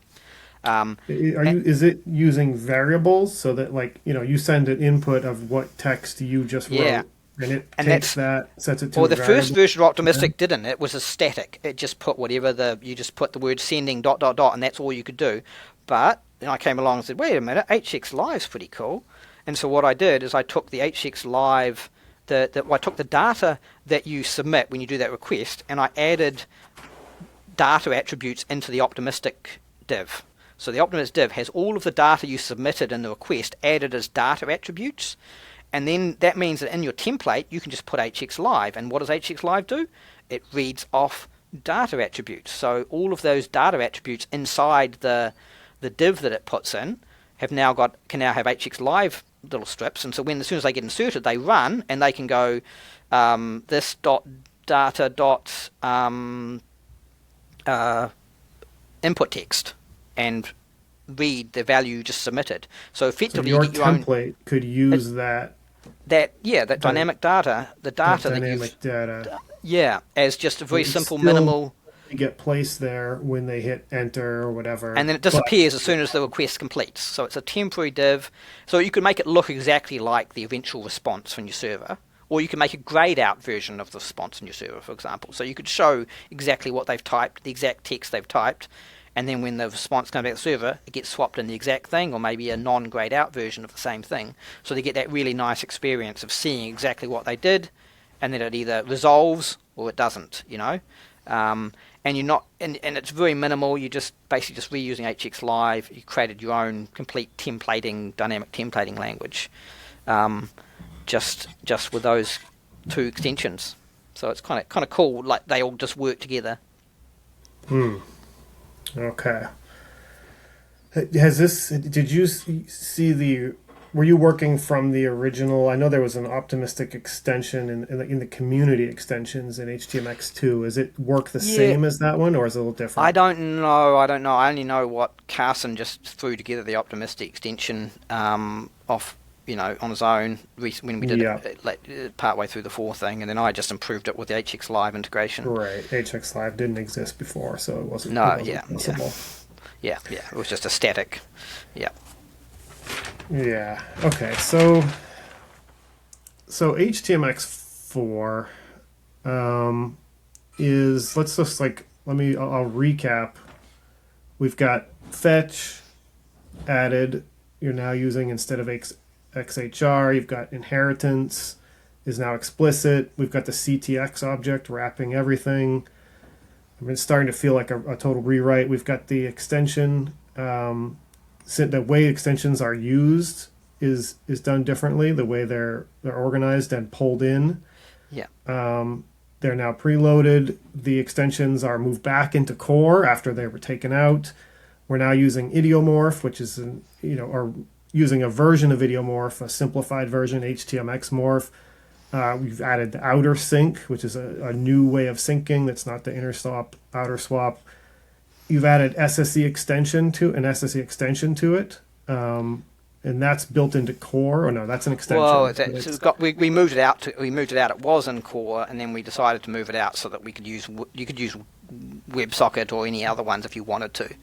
Is it using variables so that you send an input of what text you just wrote? And it takes that, sets it to the first version of Optimistic didn't. It was a static. It just put you just put the word sending ... and that's all you could do. But then I came along and said, wait a minute, HX Live's pretty cool. And so what I did is I took the HX Live, I took the data that you submit when you do that request, and I added data attributes into the Optimistic div. So the Optimist div has all of the data you submitted in the request added as data attributes, and then that means that in your template you can just put hx-live. And what does hx-live do? It reads off data attributes. So all of those data attributes inside the div that it puts in can now have hx-live little strips, and so as soon as they get inserted, they run, and they can go this dot data dot input text and read the value you just submitted. So effectively, so your you get your template could use that dynamic data, the data that dynamic data. As just a very simple, still minimal. Get placed there when they hit enter or whatever, and then it disappears as soon as the request completes. So it's a temporary div. So you can make it look exactly like the eventual response from your server, or you can make a grayed out version of the response in your server, for example. So you could show exactly what they've typed, the exact text they've typed, and then when the response comes back to the server, it gets swapped in the exact thing, or maybe a non-grayed out version of the same thing. So they get that really nice experience of seeing exactly what they did, and then it either resolves or it doesn't, and you're not, and it's very minimal. You just basically just reusing hx-live. You created your own complete dynamic templating language, just with those two extensions. So it's kind of cool. Like they all just work together. Okay. Did you see were you working from the original? I know there was an optimistic extension in the community extensions in HTMX2. Is it work the same as that one, or is it a little different? I don't know. I only know what Carson just threw together, the optimistic extension off, on his own when we did it partway through the 4 thing, and then I just improved it with the hx-live integration. Right. hx-live didn't exist before, so it wasn't possible. Yeah. It was just a static. Yeah. Yeah. Okay. So HTMX4 is I'll recap. We've got fetch added. You're now using instead of XHR. You've got inheritance is now explicit. We've got the Ctx object wrapping everything. It's starting to feel like a total rewrite. We've got the extension. The way extensions are used is done differently. The way they're organized and pulled in. Yeah. They're now preloaded. The extensions are moved back into core after they were taken out. We're now using idiomorph, which is or using a version of idiomorph, a simplified version, htmx-morph. We've added the outer sync, which is a new way of syncing. That's not the inner swap, outer swap. You've added SSE extension to it, and that's built into core. Or no, that's an extension. Well, we moved it out. It was in core, and then we decided to move it out so that you could use WebSocket or any other ones if you wanted to.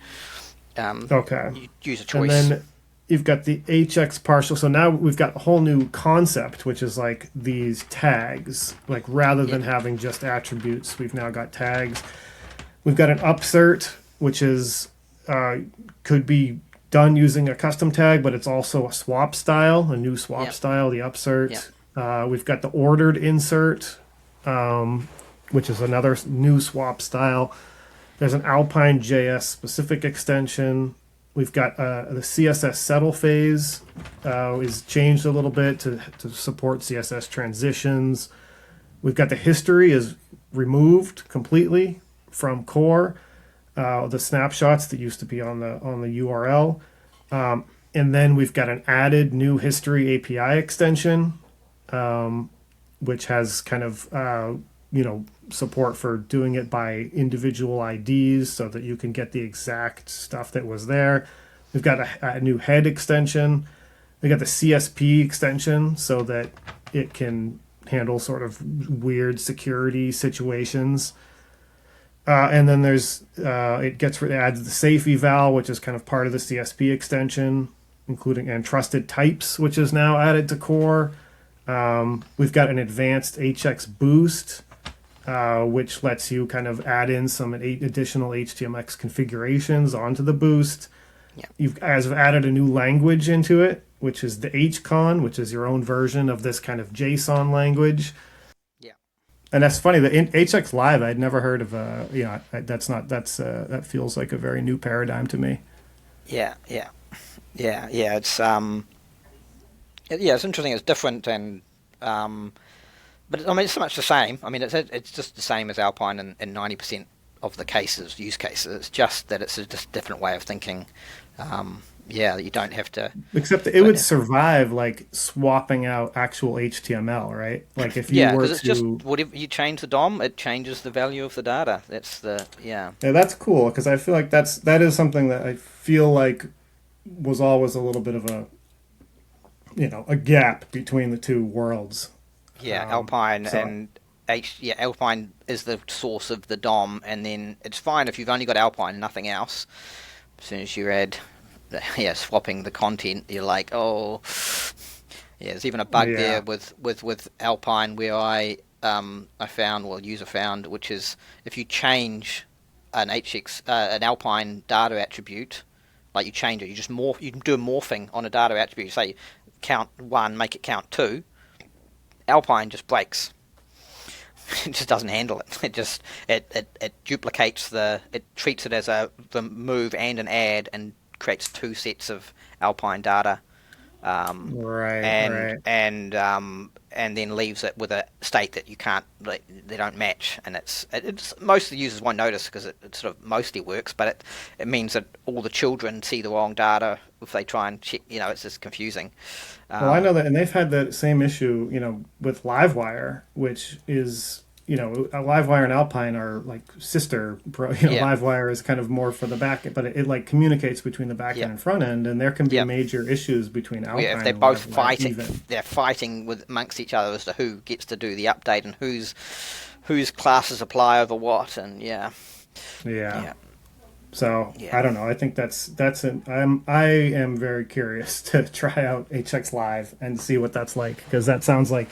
Okay. You use a choice. And then you've got the hx partial. So now we've got a whole new concept, which is like these tags. Like rather than having just attributes, we've now got tags. We've got an upsert, which is could be done using a custom tag, but it's also a swap style, a new swap style, the upsert. We've got the ordered insert, which is another new swap style. There's an Alpine JS specific extension. We've got the CSS settle phase is changed a little bit to support CSS transitions. We've got the history is removed completely from core. The snapshots that used to be on the URL, and then we've got an added new history API extension, which has kind of support for doing it by individual IDs, so that you can get the exact stuff that was there. We've got a new head extension. We got the CSP extension, so that it can handle sort of weird security situations. And then there's it adds the safe eval, which is kind of part of the CSP extension, including and trusted types, which is now added to core. We've got an advanced hx boost, which lets you kind of add in some additional HTMX configurations onto the boost. Yeah. You've added a new language into it, which is the hcon, which is your own version of this kind of JSON language. And that's funny. The hx-live, I'd never heard of. That feels like a very new paradigm to me. Yeah, yeah, yeah. It's interesting. It's different, and but I mean, it's so much the same. I mean, it's just the same as Alpine in 90% of the use cases. It's just that it's a just different way of thinking. You don't have to. Except it would survive like swapping out actual HTML, right? Like if you Yeah, were because it's just to, whatever you change the DOM, it changes the value of the data. That's the yeah, that's cool because I feel like that is something that I feel like was always a little bit of a, a gap between the two worlds. Yeah, Alpine so and Alpine is the source of the DOM, and then it's fine if you've only got Alpine, nothing else. As soon as you add, swapping the content, you're like, oh, yeah. There's even a bug there with Alpine where user found, which is if you change an Alpine data attribute, like you change it, you just you can do a morphing on a data attribute. You say count 1, make it count 2. Alpine just breaks. It just doesn't handle it. It duplicates it treats it as the move and an add and creates 2 sets of Alpine data. Right. And then leaves it with a state that you can't, they don't match, and it's most of the users won't notice because it sort of mostly works, but it means that all the children see the wrong data if they try and check. It's just confusing. Well, I know that, and they've had the same issue, with Livewire, which is, Livewire and Alpine are like sister. Livewire is kind of more for the back end, but it like communicates between the back end and front end, and there can be major issues between Alpine. If they're and both Livewire fighting, even. they're fighting amongst each other as to who gets to do the update and whose classes apply over what, and yeah. So I don't know. I think I am very curious to try out HX Live and see what that's like, because that sounds like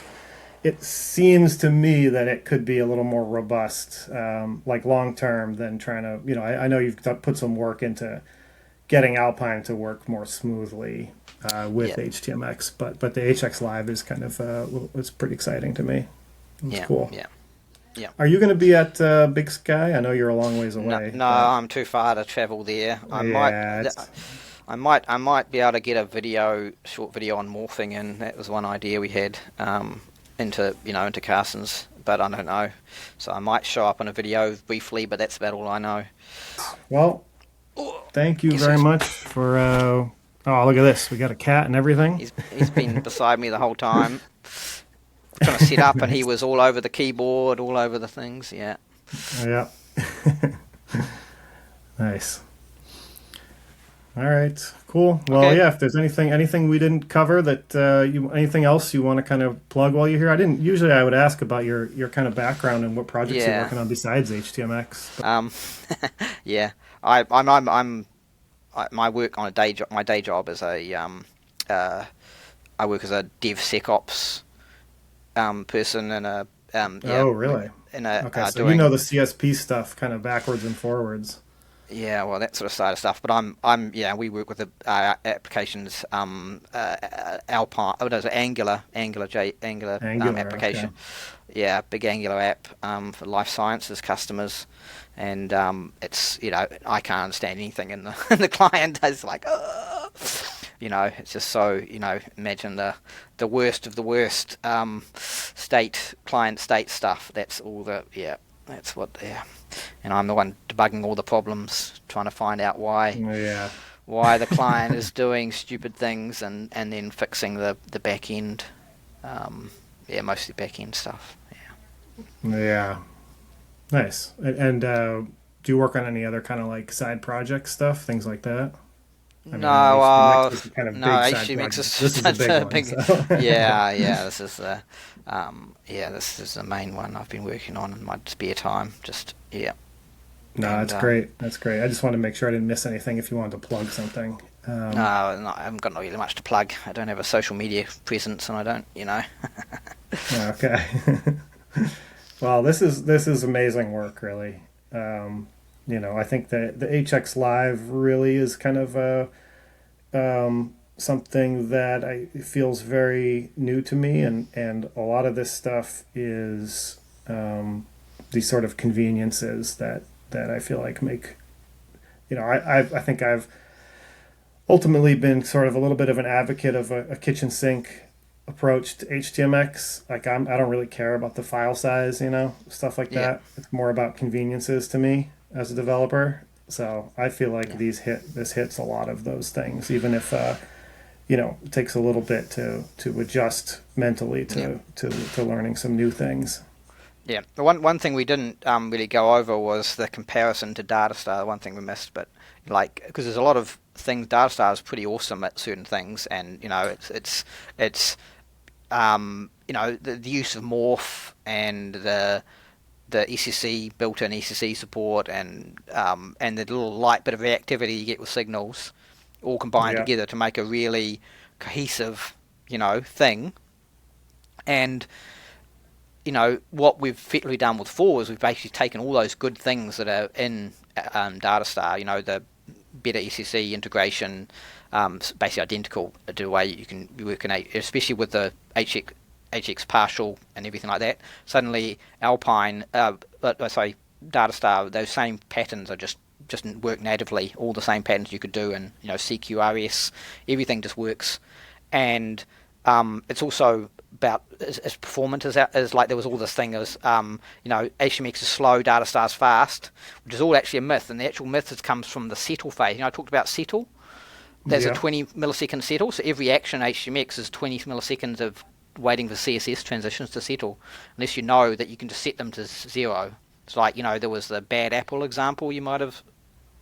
it seems to me that it could be a little more robust, like long term than trying to. I know you've put some work into getting Alpine to work more smoothly with HTMX, but the HX Live is kind of it's pretty exciting to me. It's cool. Yeah. Yeah. Are you going to be at Big Sky? I know you're a long ways away. No, I'm too far to travel there. I might be able to get a short video on morphing, and that was one idea we had into Carson's, but I don't know. So I might show up on a video briefly, but that's about all I know. Well, thank you very much for. Oh, look at this! We got a cat and everything. He's been beside me the whole time. Trying to set up, and he was all over the keyboard, all over the things. Yeah. Nice. All right. Cool. Well, okay. If there's anything we didn't cover that anything else you want to kind of plug while you're here, I would ask about your kind of background and what projects you're working on besides HTMX. My work on my day job is I work as a DevSecOps person and a oh really? Okay, so you know the CSP stuff kind of backwards and forwards. Yeah, well, that sort of side of stuff. But we work with the applications Alpine. Oh, there's an Angular application. Okay. Yeah, big Angular app for life sciences customers, and it's I can't understand anything in the client. It's like. It's just so, imagine the worst of the worst client state stuff. That's all that's what, and I'm the one debugging all the problems, trying to find out why the client is doing stupid things and then fixing the back end, mostly back end stuff. Yeah. Nice. And do you work on any other kind of like side project stuff, things like that? HTMX is such a big So. This is the main one I've been working on in my spare time. That's great. That's great. I just wanted to make sure I didn't miss anything if you wanted to plug something. No, I haven't got really much to plug. I don't have a social media presence, and I don't, Okay. Well, this is amazing work, really. I think that the HX Live really is kind of something that feels very new to me, and a lot of this stuff is these sort of conveniences that I feel like make. I think I've ultimately been sort of a little bit of an advocate of a kitchen sink approach to HTMX. Like I don't really care about the file size, stuff like that. It's more about conveniences to me as a developer. So I feel like this hits a lot of those things, even if it takes a little bit to adjust mentally to learning some new things. Yeah, one thing we didn't really go over was the comparison to Datastar. One thing we missed, but because there's a lot of things, Datastar is pretty awesome at certain things, and it's the use of morph and the ECC built-in ECC support and the little light bit of reactivity you get with signals, all combined together to make a really cohesive thing. And what we've effectively done with 4 is we've basically taken all those good things that are in Datastar, the better ECC integration, basically identical to the way you can work in, especially with the hx partial and everything like that. Suddenly Alpine, Datastar, those same patterns are just work natively, all the same patterns you could do in CQRS, everything just works. And it's also about as performant as like there was all this thing as HTMX is slow, Datastar's fast, which is all actually a myth, and the actual myth comes from the settle phase. I talked about settle. There's a 20 millisecond settle, so every action HTMX is 20 milliseconds of waiting for CSS transitions to settle, unless you know that you can just set them to 0. It's like there was the bad apple example you might have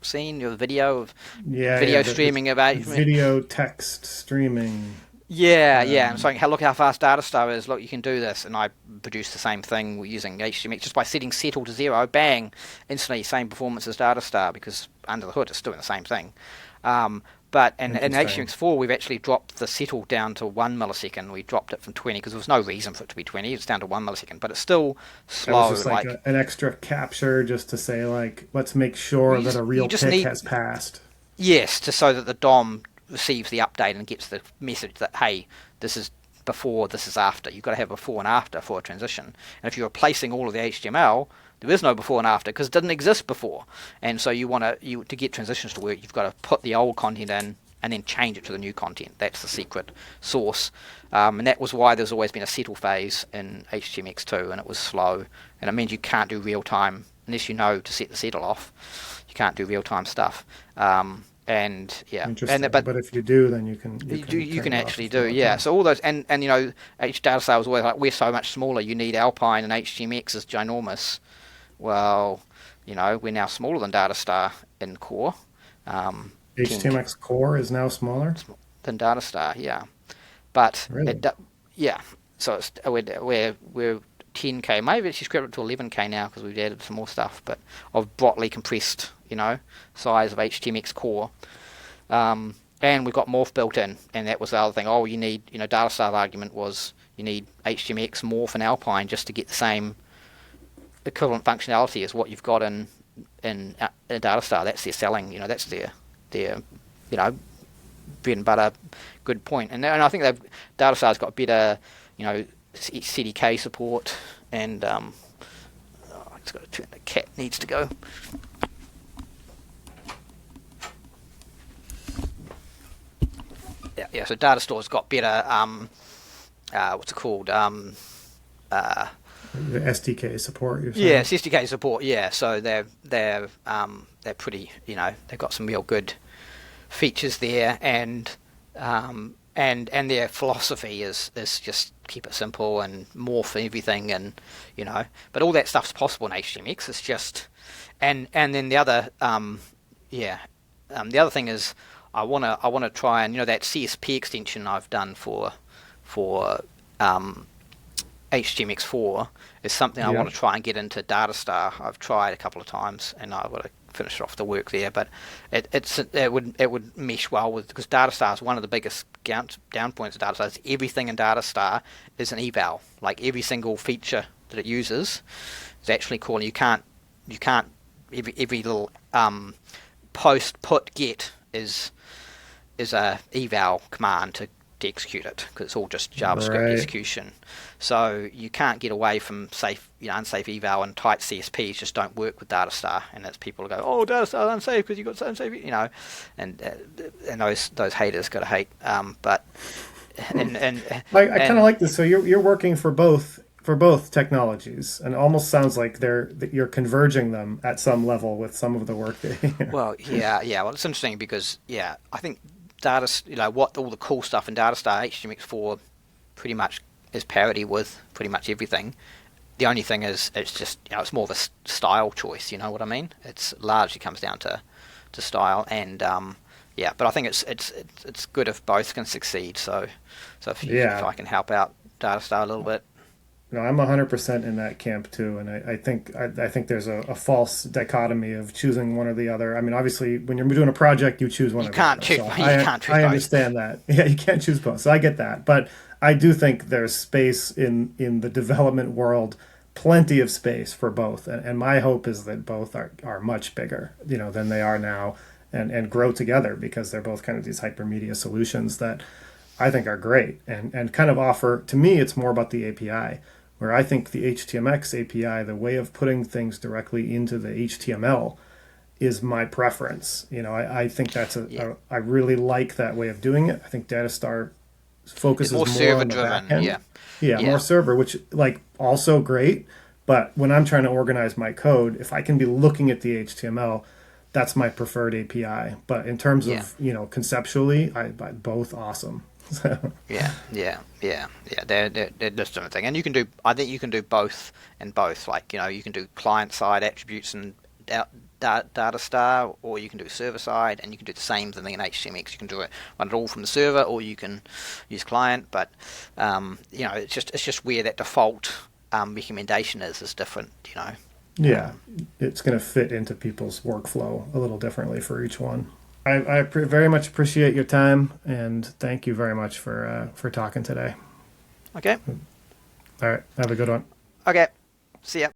seen, your video of video streaming about video text streaming. And so look how fast Datastar is. Look, you can do this, and I produced the same thing using HTMX just by setting settle to 0. Bang, instantly same performance as Datastar because under the hood it's doing the same thing. But in HTMX4 we've actually dropped the settle down to 1 millisecond. We dropped it from 20 because there was no reason for it to be 20. It's down to 1 millisecond, but it's still slow. It was just an extra capture just to say let's make sure that a real tick has passed. Yes, so that the DOM receives the update and gets the message that, hey, this is before, this is after. You've got to have before and after for a transition. And if you're replacing all of the HTML, there is no before and after because it didn't exist before. And so to get transitions to work, you've got to put the old content in and then change it to the new content. That's the secret sauce. And that was why there's always been a settle phase in HTMX2, and it was slow. And it means you can't do real-time, unless you know to set the settle off, you can't do real-time stuff. But if you do, then you can actually do. So all those and Datastar was always like, we're so much smaller, you need Alpine, and HTMX is ginormous. Well, we're now smaller than Datastar in core. HTMX core is now smaller than Datastar, but really? So it's, we're 10k, maybe actually scrapped it to 11k now because we've added some more stuff, but of brightly compressed size of HTMX core, and we've got morph built in, and that was the other thing. You need Datastar argument was you need hcx-morph and Alpine just to get the same equivalent functionality as what you've got in Datastar. That's their selling, that's their bread and butter good point. And I think Datastar's got better CDK support, and it's got to turn, the cat needs to go. So Datastar's got better what's it called? The SDK support. You're saying? Yeah, it's SDK support. Yeah, so they're pretty. They've got some real good features there, and their philosophy is just keep it simple and morph everything, and but all that stuff's possible in HTMX. It's just, and then the other the other thing is I wanna try and that CSP extension I've done for HTMX4 is something I want to try and get into Datastar. I've tried a couple of times, and I would have finished off the work there, but it would mesh well with, because Datastar is one of the biggest down points of Datastar. Is everything in Datastar is an eval. Like every single feature that it uses is actually calling. You can't every little post put get is a eval command to execute it, because it's all just JavaScript execution. So you can't get away from unsafe eval, and tight CSPs just don't work with Datastar. And that's people who go, oh, Datastar's unsafe because you got unsafe, and those haters got to hate. But I kind of like this. So you're working for both technologies, and it almost sounds like you're converging them at some level with some of the work. Well, yeah. Well, it's interesting because I think what all the cool stuff in Datastar htmx-4 pretty much is parity with pretty much everything. The only thing is it's just it's more of a style choice. You know what I mean? It's largely comes down to style, and but I think it's good if both can succeed. So if I can help out Datastar a little bit. No, I'm 100% in that camp too, and I think there's a false dichotomy of choosing one or the other. I mean, obviously, when you're doing a project, you choose one. You can't choose. You can't choose. I understand that. Yeah, you can't choose both. So I get that, but I do think there's space in the development world, plenty of space for both, and my hope is that both are much bigger, than they are now, and grow together, because they're both kind of these hypermedia solutions that I think are great and kind of offer. To me, it's more about the API. Where I think the HTMX API, the way of putting things directly into the HTML, is my preference. I think that's I really like that way of doing it. I think Datastar focuses more on the back end. Yeah, more server, which also great. But when I'm trying to organize my code, if I can be looking at the HTML, that's my preferred API. But in terms of conceptually, I both awesome. Yeah. They're just different thing, and I think you can do both and both. You can do client side attributes and Datastar, or you can do server side, and you can do the same thing in HTMX. You can run it all from the server, or you can use client. But it's just where that default recommendation is different. Yeah, it's going to fit into people's workflow a little differently for each one. I very much appreciate your time, and thank you very much for talking today. Okay. All right. Have a good one. Okay. See ya.